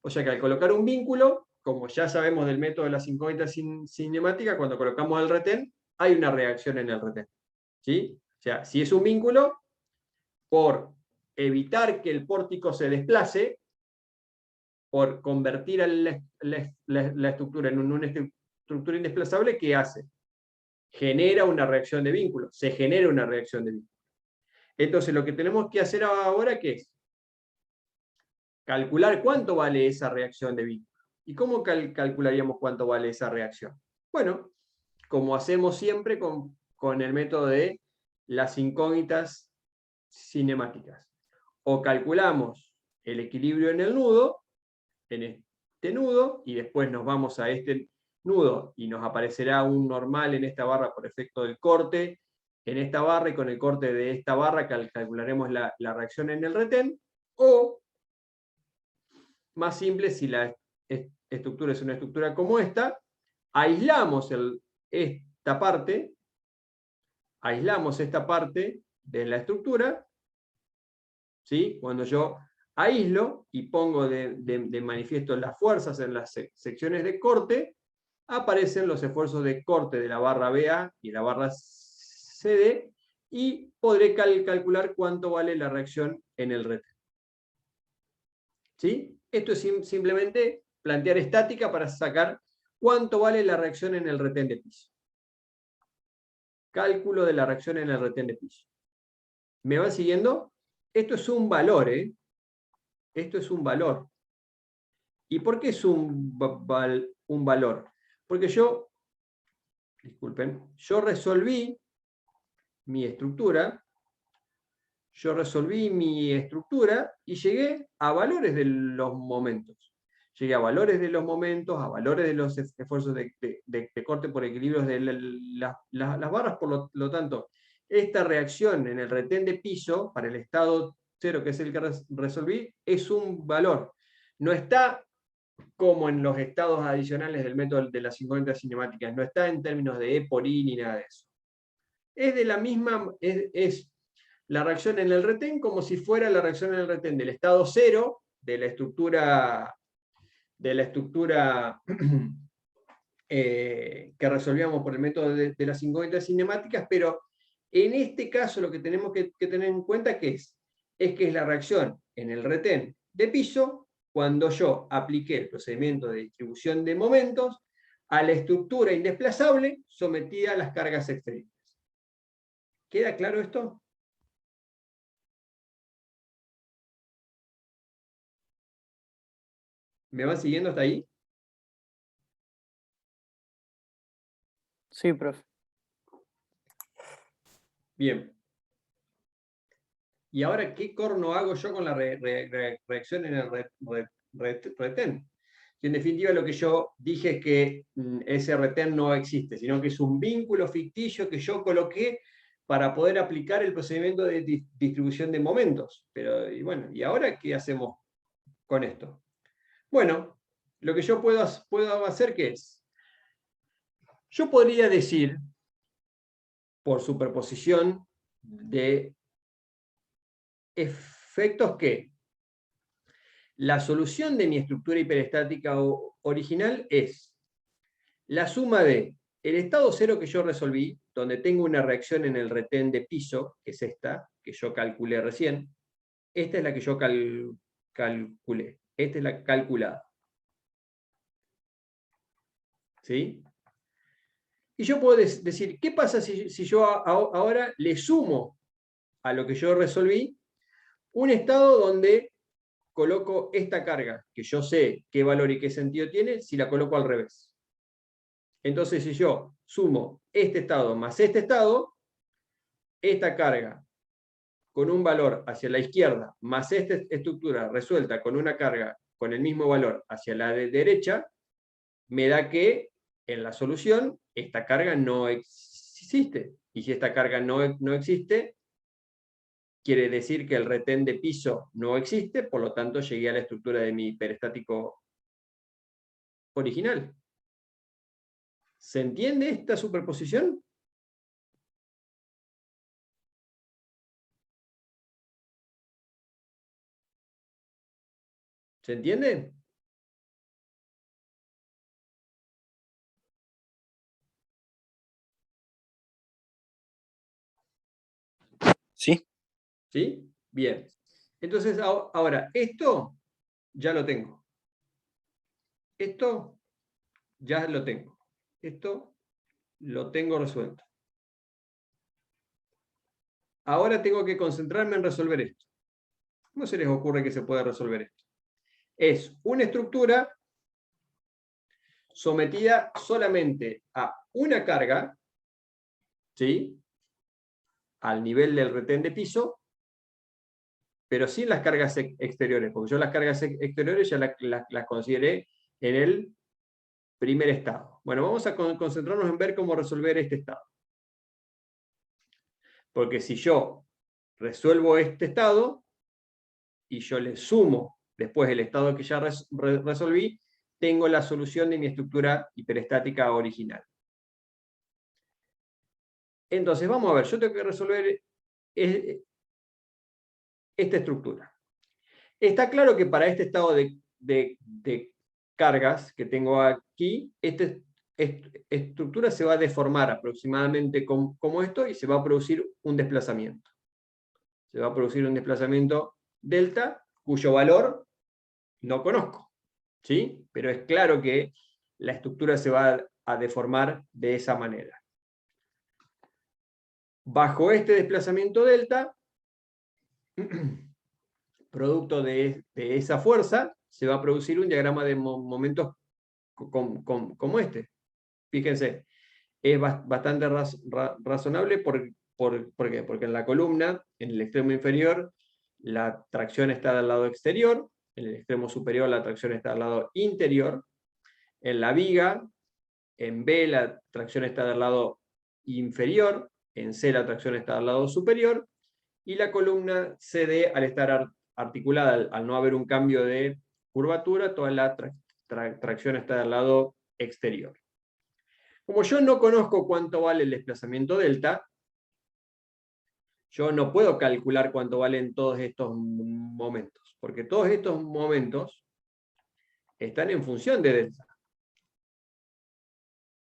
O sea que al colocar un vínculo, como ya sabemos del método de la incógnita cinemática, cuando colocamos el retén, hay una reacción en el retén. ¿Sí? O sea, si es un vínculo, por evitar que el pórtico se desplace, por convertir a la estructura en una estructura indesplazable, ¿qué hace? Genera una reacción de vínculo, se genera una reacción de vínculo. Entonces lo que tenemos que hacer ahora, ¿qué es? Calcular cuánto vale esa reacción de vínculo. ¿Y cómo calcularíamos cuánto vale esa reacción? Bueno, como hacemos siempre con el método de las incógnitas cinemáticas. O calculamos el equilibrio en el nudo, en este nudo, y después nos vamos a este nudo y nos aparecerá un normal en esta barra por efecto del corte en esta barra, y con el corte de esta barra calcularemos la reacción en el retén. O, más simple, si la estructura es una estructura como esta, aislamos esta parte de la estructura, ¿sí? Cuando yo aíslo y pongo de manifiesto las fuerzas en las secciones de corte, aparecen los esfuerzos de corte de la barra BA y la barra CD, y podré calcular cuánto vale la reacción en el retén. ¿Sí? Esto es simplemente plantear estática para sacar cuánto vale la reacción en el retén de piso. Cálculo de la reacción en el retén de piso. ¿Me van siguiendo? Esto es un valor, ¿eh? Esto es un valor. ¿Y por qué es un valor? Porque yo resolví mi estructura, y llegué a valores de los momentos. Llegué a valores de los momentos, a valores de los esfuerzos de corte por equilibrios de las barras. Por lo tanto, esta reacción en el retén de piso, para el estado 0, que es el que resolví, es un valor. No está como en los estados adicionales del método de las incógnitas cinemáticas, no está en términos de E por I ni nada de eso. Es de la misma, es la reacción en el retén como si fuera la reacción en el retén del estado 0 de la estructura que resolvíamos por el método de las incógnitas cinemáticas, pero en este caso lo que tenemos que tener en cuenta que es que es la reacción en el retén de piso cuando yo apliqué el procedimiento de distribución de momentos a la estructura indesplazable sometida a las cargas exteriores. ¿Queda claro esto? ¿Me van siguiendo hasta ahí? Sí, profe. Bien. ¿Y ahora qué corno hago yo con la reacción en el retén? Y en definitiva lo que yo dije es que ese retén no existe, sino que es un vínculo ficticio que yo coloqué para poder aplicar el procedimiento de distribución de momentos. Pero, y bueno, ¿y ahora qué hacemos con esto? Bueno, lo que yo puedo hacer, ¿qué es? Yo podría decir, por superposición de efectos, que la solución de mi estructura hiperestática original es la suma de el estado 0 que yo resolví, donde tengo una reacción en el retén de piso, que es esta, que yo calculé recién, esta es la que yo calculé. Esta es la calculada. ¿Sí? Y yo puedo decir, ¿qué pasa si yo ahora le sumo a lo que yo resolví un estado donde coloco esta carga, que yo sé qué valor y qué sentido tiene, si la coloco al revés? Entonces, si yo sumo este estado más este estado, esta carga con un valor hacia la izquierda, más esta estructura resuelta con una carga con el mismo valor hacia la derecha, me da que en la solución esta carga no existe. Y si esta carga no existe, quiere decir que el retén de piso no existe, por lo tanto llegué a la estructura de mi peristático original. ¿Se entiende esta superposición? ¿Se entiende? Sí, ¿Sí? Bien. Entonces, ahora, esto ya lo tengo. Esto ya lo tengo. Esto lo tengo resuelto. Ahora tengo que concentrarme en resolver esto. ¿Cómo se les ocurre que se puede resolver esto? Es una estructura sometida solamente a una carga, ¿sí?, al nivel del retén de piso, pero sin las cargas exteriores, porque yo las cargas exteriores ya las consideré en el primer estado. Bueno, vamos a concentrarnos en ver cómo resolver este estado. Porque si yo resuelvo este estado, y yo le sumo después el estado que ya resolví, tengo la solución de mi estructura hiperestática original. Entonces, vamos a ver, yo tengo que resolver esta estructura. Está claro que para este estado de cargas que tengo aquí, esta estructura se va a deformar aproximadamente como esto y se va a producir un desplazamiento. Se va a producir un desplazamiento delta, cuyo valor no conozco, ¿sí? Pero es claro que la estructura se va a deformar de esa manera. Bajo este desplazamiento delta, producto de esa fuerza, se va a producir un diagrama de momentos como este. Fíjense, es bastante razonable ¿por qué? Porque en la columna, en el extremo inferior, la tracción está del lado exterior, en el extremo superior la tracción está del lado interior, en la viga, en B la tracción está del lado inferior, en C la tracción está del lado superior, y la columna CD, al estar articulada, al no haber un cambio de curvatura, toda la tracción está del lado exterior. Como yo no conozco cuánto vale el desplazamiento delta, yo no puedo calcular cuánto valen todos estos momentos, porque todos estos momentos están en función de delta.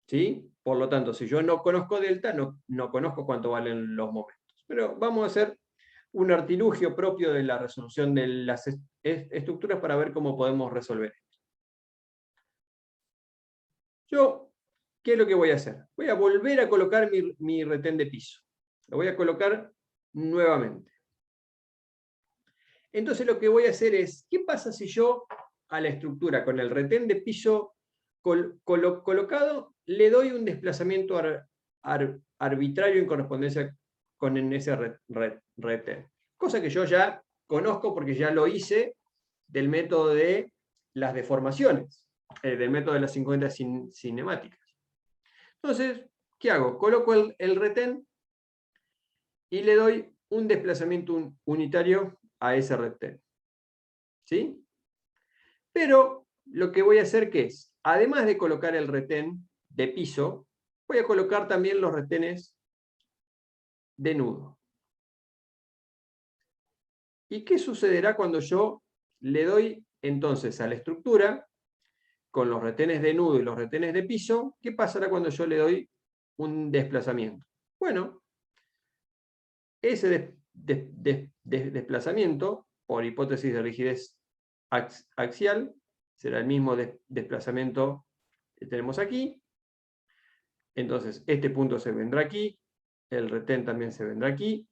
¿Sí? Por lo tanto, si yo no conozco delta, no conozco cuánto valen los momentos. Pero vamos a hacer un artilugio propio de la resolución de las estructuras para ver cómo podemos resolver esto. Yo, ¿qué es lo que voy a hacer? Voy a volver a colocar mi retén de piso. Lo voy a colocar nuevamente. Entonces lo que voy a hacer es, ¿qué pasa si yo a la estructura con el retén de piso colocado le doy un desplazamiento arbitrario en correspondencia con ese retén? Cosa que yo ya conozco porque ya lo hice del método de las deformaciones, del método de las 50 cinemáticas. Entonces, ¿qué hago? Coloco el retén y le doy un desplazamiento unitario a ese retén. ¿Sí? Pero lo que voy a hacer, ¿qué es? Además de colocar el retén de piso, voy a colocar también los retenes de nudo. ¿Y qué sucederá cuando yo le doy entonces a la estructura con los retenes de nudo y los retenes de piso, ¿qué pasará cuando yo le doy un desplazamiento? Bueno, ese desplazamiento, por hipótesis de rigidez axial, será el mismo desplazamiento que tenemos aquí. Entonces, este punto se vendrá aquí, el retén también se vendrá aquí.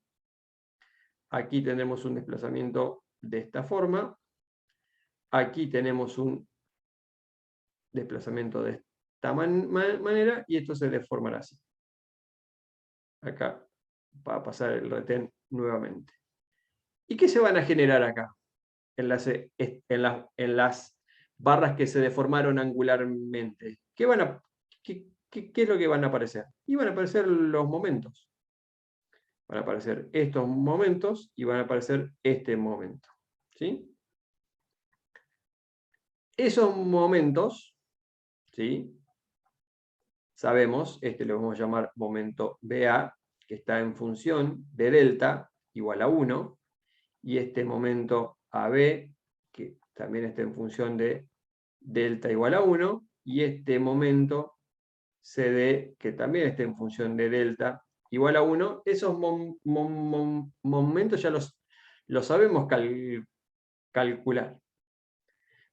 Aquí tendremos un desplazamiento de esta forma. Aquí tenemos un desplazamiento de esta manera, y esto se deformará así. Acá va a pasar el retén nuevamente. ¿Y qué se van a generar acá? En las barras que se deformaron angularmente. ¿Qué es lo que van a aparecer? Y van a aparecer los momentos. Van a aparecer estos momentos y van a aparecer este momento. ¿Sí? Esos momentos, ¿sí? Sabemos, este lo vamos a llamar momento BA, que está en función de delta igual a 1, y este momento AB, que también está en función de delta igual a 1, y este momento CD, que también está en función de delta igual a 1. Esos momentos ya los sabemos calcular.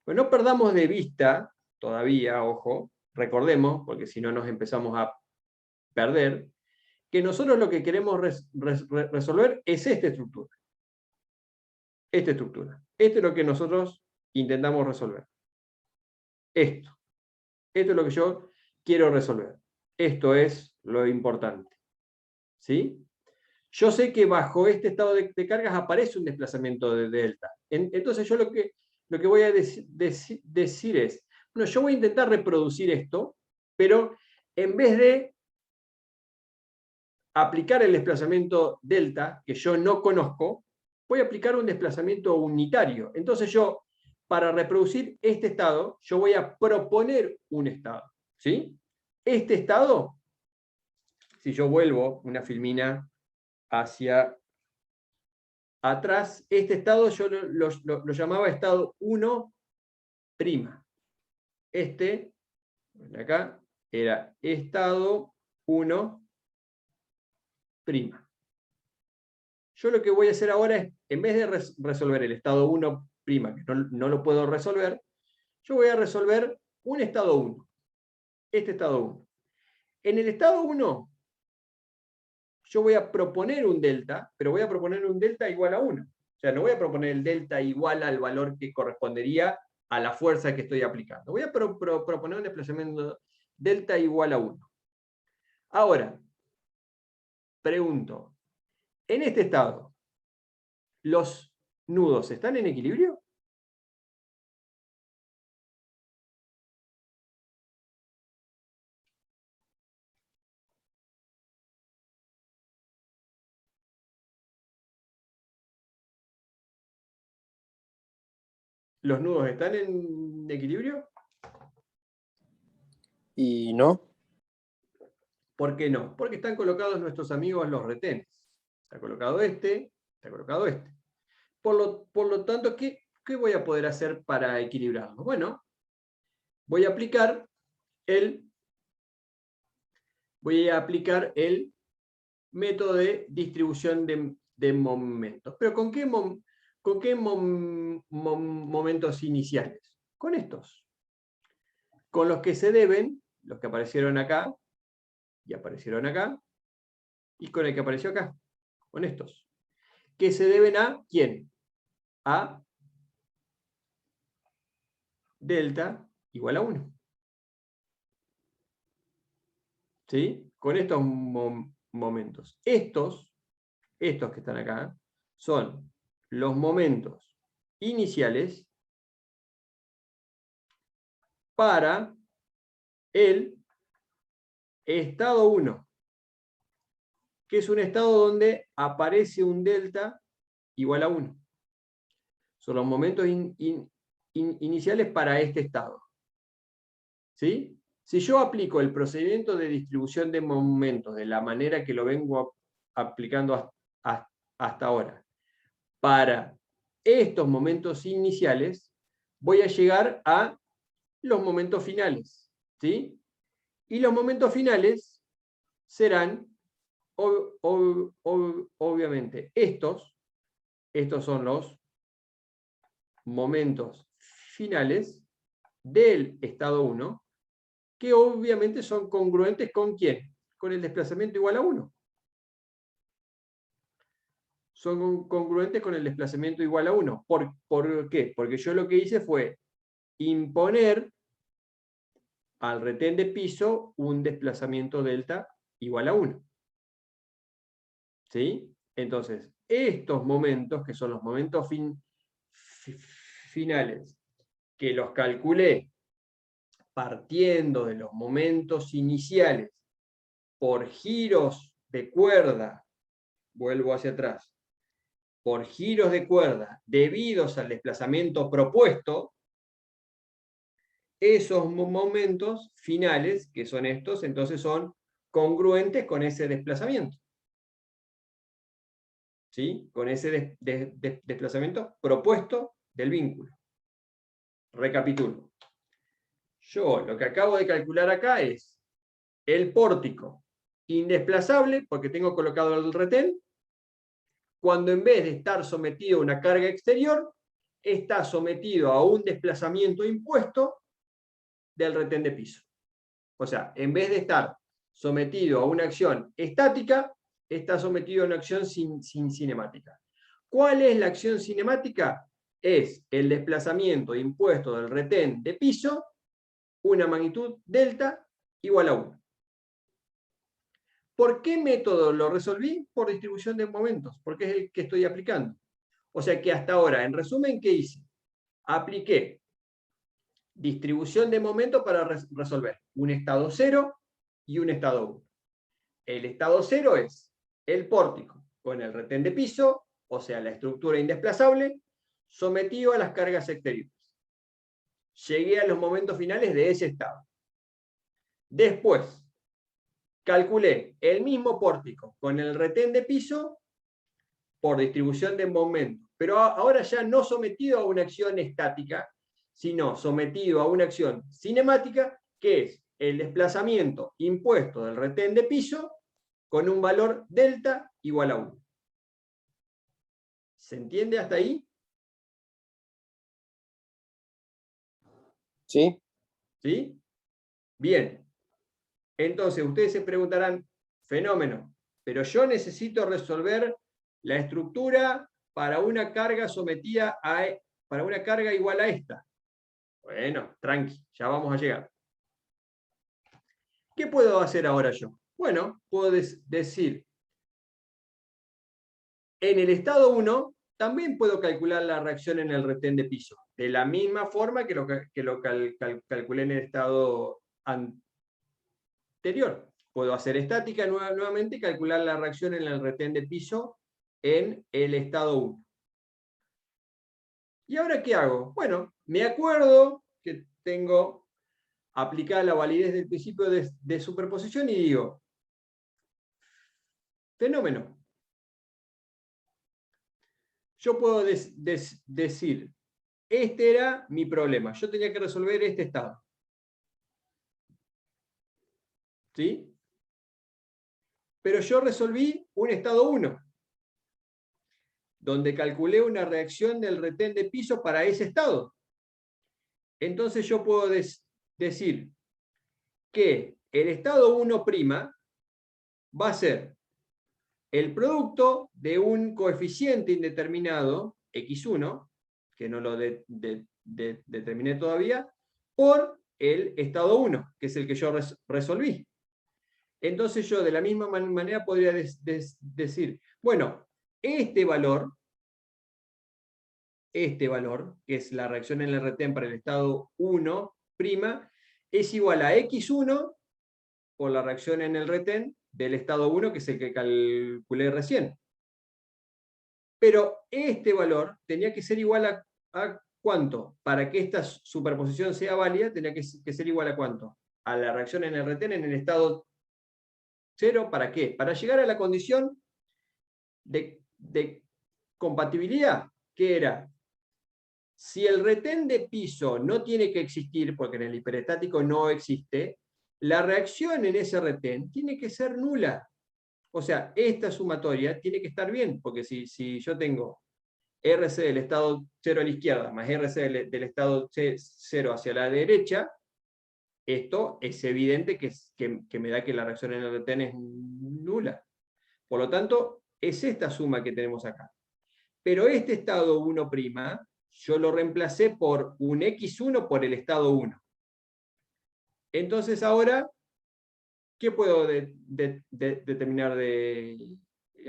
Pues no perdamos de vista, todavía, ojo, recordemos, porque si no nos empezamos a perder, que nosotros lo que queremos resolver es esta estructura. Esta estructura. Esto es lo que nosotros intentamos resolver. Esto. Esto es lo que yo quiero resolver. Esto es lo importante. ¿Sí? Yo sé que bajo este estado de cargas aparece un desplazamiento de delta. Entonces yo lo que voy a decir es, bueno, yo voy a intentar reproducir esto, pero en vez de aplicar el desplazamiento delta, que yo no conozco, voy a aplicar un desplazamiento unitario. Entonces yo, para reproducir este estado, yo voy a proponer un estado. ¿Sí? Este estado, si yo vuelvo una filmina hacia atrás, este estado yo lo llamaba estado 1'. Este, de acá, era estado 1'. Yo lo que voy a hacer ahora es, en vez de resolver el estado 1', que no lo puedo resolver, yo voy a resolver un estado 1. Este estado 1. En el estado 1, yo voy a proponer un delta, pero voy a proponer un delta igual a 1. O sea, no voy a proponer el delta igual al valor que correspondería a la fuerza que estoy aplicando. Voy a proponer un desplazamiento delta igual a 1. Ahora, pregunto, en este estado, ¿los nudos están en equilibrio? ¿Los nudos están en equilibrio? Y no, ¿Por qué no? Porque están colocados nuestros amigos los retenes. Está colocado este, está colocado este. Por lo tanto, ¿qué voy a poder hacer para equilibrarlo? Bueno, voy a aplicar el método de distribución de momentos. ¿Pero con qué momentos iniciales? Con estos. Con los que se deben, los que aparecieron acá, y aparecieron acá, y con el que apareció acá, con estos. Que se deben a ¿quién? A delta igual a 1. ¿Sí? Con estos momentos. Estos que están acá son los momentos iniciales para el estado 1, que es un estado donde aparece un delta igual a 1. Son los momentos iniciales para este estado. ¿Sí? Si yo aplico el procedimiento de distribución de momentos de la manera que lo vengo aplicando hasta ahora, para estos momentos iniciales, voy a llegar a los momentos finales, ¿sí? Y los momentos finales serán, obviamente, estos son los momentos finales del estado 1, que obviamente son congruentes ¿con quién? Con el desplazamiento igual a 1. Son congruentes con el desplazamiento igual a 1. ¿Por qué? Porque yo lo que hice fue imponer al retén de piso un desplazamiento delta igual a 1. ¿Sí? Entonces, estos momentos, que son los momentos finales, que los calculé partiendo de los momentos iniciales por giros de cuerda, vuelvo hacia atrás, por giros de cuerda debidos al desplazamiento propuesto, esos momentos finales, que son estos, entonces son congruentes con ese desplazamiento. ¿Sí? Con ese desplazamiento propuesto del vínculo. Recapitulo. Yo lo que acabo de calcular acá es el pórtico indesplazable, porque tengo colocado el retén, cuando en vez de estar sometido a una carga exterior, está sometido a un desplazamiento impuesto del retén de piso. O sea, en vez de estar sometido a una acción estática, está sometido a una acción cinemática. ¿Cuál es la acción cinemática? Es el desplazamiento impuesto del retén de piso, una magnitud delta igual a 1. ¿Por qué método lo resolví? Por distribución de momentos, porque es el que estoy aplicando. O sea que hasta ahora, en resumen, ¿qué hice? Apliqué distribución de momentos para resolver un estado 0 y un estado 1. El estado 0 es el pórtico con el retén de piso, o sea, la estructura indesplazable, sometido a las cargas exteriores. Llegué a los momentos finales de ese estado. Después, calculé el mismo pórtico con el retén de piso por distribución de momentos, pero ahora ya no sometido a una acción estática, sino sometido a una acción cinemática, que es el desplazamiento impuesto del retén de piso con un valor delta igual a 1. ¿Se entiende hasta ahí? ¿Sí? ¿Sí? Bien. Entonces, ustedes se preguntarán, fenómeno, pero yo necesito resolver la estructura para una carga sometida a, para una carga igual a esta. Bueno, tranqui, ya vamos a llegar. ¿Qué puedo hacer ahora yo? Bueno, puedo decir, en el estado 1, también puedo calcular la reacción en el retén de piso, de la misma forma que lo calculé en el estado anterior. Puedo hacer estática nuevamente y calcular la reacción en el retén de piso en el estado 1. ¿Y ahora qué hago? Bueno, me acuerdo que tengo aplicada la validez del principio de superposición y digo, fenómeno. Yo puedo decir, este era mi problema, yo tenía que resolver este estado. ¿Sí? Pero yo resolví un estado 1, donde calculé una reacción del retén de piso para ese estado. Entonces yo puedo decir que el estado 1' va a ser el producto de un coeficiente indeterminado, x1, que no lo determiné todavía, por el estado 1, que es el que yo resolví. Entonces yo de la misma manera podría decir, bueno, este valor, que es la reacción en el retén para el estado 1', es igual a x1 por la reacción en el retén del estado 1, que es el que calculé recién. Pero este valor tenía que ser igual a ¿cuánto? Para que esta superposición sea válida, tenía que ser igual a ¿cuánto? A la reacción en el retén en el estado 0, ¿para qué? Para llegar a la condición de compatibilidad, que era Si el retén de piso no tiene que existir, porque en el hiperestático no existe, la reacción en ese retén tiene que ser nula. O sea, esta sumatoria tiene que estar bien, porque si yo tengo RC del estado 0 a la izquierda más RC del estado 0 hacia la derecha, esto es evidente que me da que la reacción en el retén es nula. Por lo tanto, es esta suma que tenemos acá. Pero este estado 1', yo lo reemplacé por un X1 por el estado 1. Entonces ahora, ¿qué puedo determinar de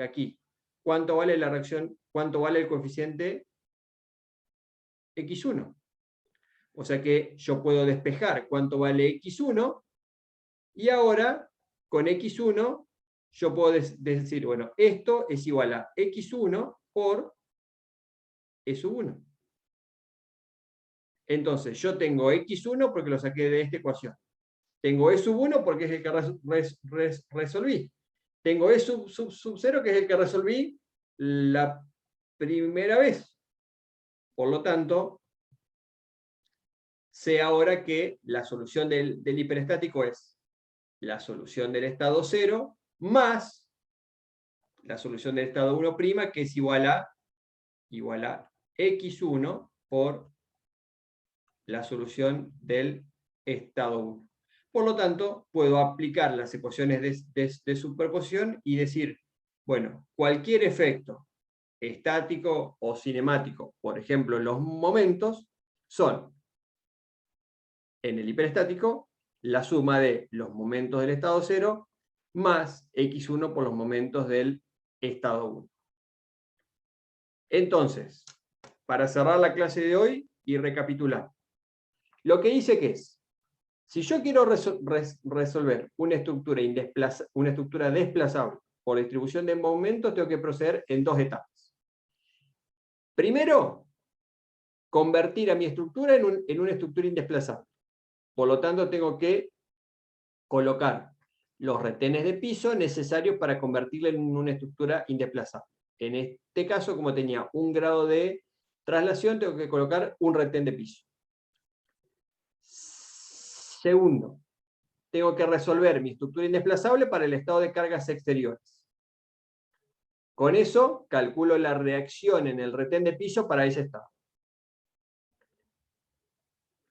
aquí? ¿Cuánto vale la reacción? ¿Cuánto vale el coeficiente X1? O sea que yo puedo despejar cuánto vale X1, y ahora, con X1, yo puedo decir, bueno, esto es igual a X1 por E1. Entonces, yo tengo X1 porque lo saqué de esta ecuación. Tengo E1 porque es el que resolví. Tengo E0 que es el que resolví la primera vez. Por lo tanto, sé ahora que la solución del hiperestático es la solución del estado 0 más la solución del estado 1', que es igual a X1 por la solución del estado 1. Por lo tanto, puedo aplicar las ecuaciones de superposición y decir, bueno, cualquier efecto estático o cinemático, por ejemplo, los momentos, son, en el hiperestático, la suma de los momentos del estado 0 más X1 por los momentos del estado 1. Entonces, para cerrar la clase de hoy y recapitular, lo que hice que es, si yo quiero resolver una estructura desplazable por distribución de momentos, tengo que proceder en dos etapas. Primero, convertir a mi estructura en una estructura indesplazable. Por lo tanto, tengo que colocar los retenes de piso necesarios para convertirla en una estructura indesplazable. En este caso, como tenía un grado de traslación, tengo que colocar un retén de piso. Segundo, tengo que resolver mi estructura indesplazable para el estado de cargas exteriores. Con eso, calculo la reacción en el retén de piso para ese estado.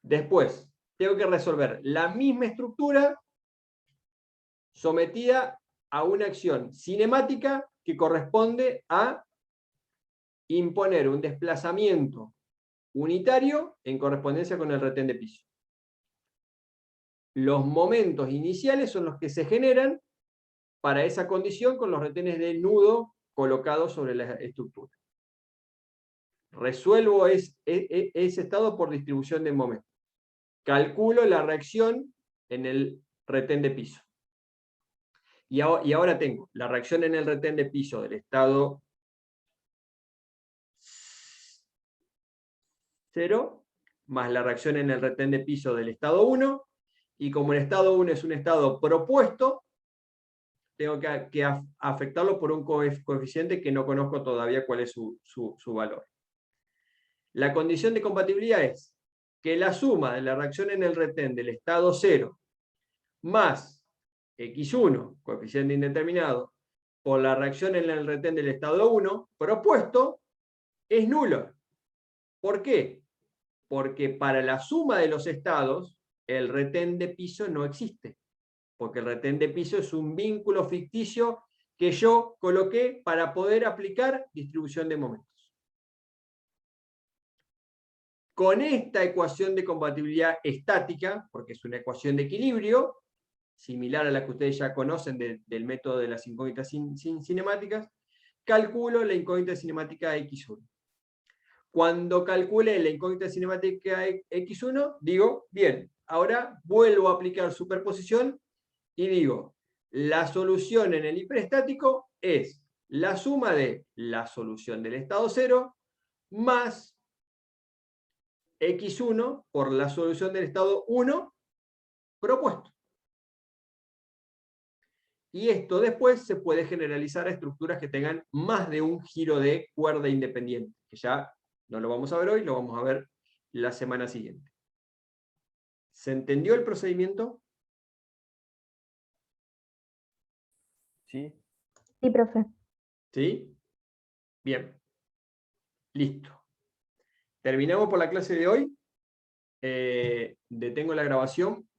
Después, tengo que resolver la misma estructura sometida a una acción cinemática que corresponde a imponer un desplazamiento unitario en correspondencia con el retén de piso. Los momentos iniciales son los que se generan para esa condición con los retenes de nudo colocados sobre la estructura. Resuelvo ese estado por distribución de momentos. Calculo la reacción en el retén de piso. Y ahora tengo la reacción en el retén de piso del estado 0, más la reacción en el retén de piso del estado 1, y como el estado 1 es un estado propuesto, tengo que afectarlo por un coeficiente que no conozco todavía cuál es su valor. La condición de compatibilidad es que la suma de la reacción en el retén del estado 0 más X1, coeficiente indeterminado, por la reacción en el retén del estado 1, propuesto, es nulo. ¿Por qué? Porque para la suma de los estados, el retén de piso no existe. Porque el retén de piso es un vínculo ficticio que yo coloqué para poder aplicar distribución de momentos. Con esta ecuación de compatibilidad estática, porque es una ecuación de equilibrio, similar a la que ustedes ya conocen del método de las incógnitas cinemáticas, calculo la incógnita cinemática X1. Cuando calcule la incógnita cinemática X1, digo, bien, ahora vuelvo a aplicar superposición y digo, la solución en el hiperestático es la suma de la solución del estado 0 más X1 por la solución del estado 1 propuesto. Y esto después se puede generalizar a estructuras que tengan más de un giro de cuerda independiente, que ya No lo vamos a ver hoy, lo vamos a ver la semana siguiente. ¿Se entendió el procedimiento? ¿Sí? Sí, profe. ¿Sí? Bien. Listo. Terminamos por la clase de hoy. Detengo la grabación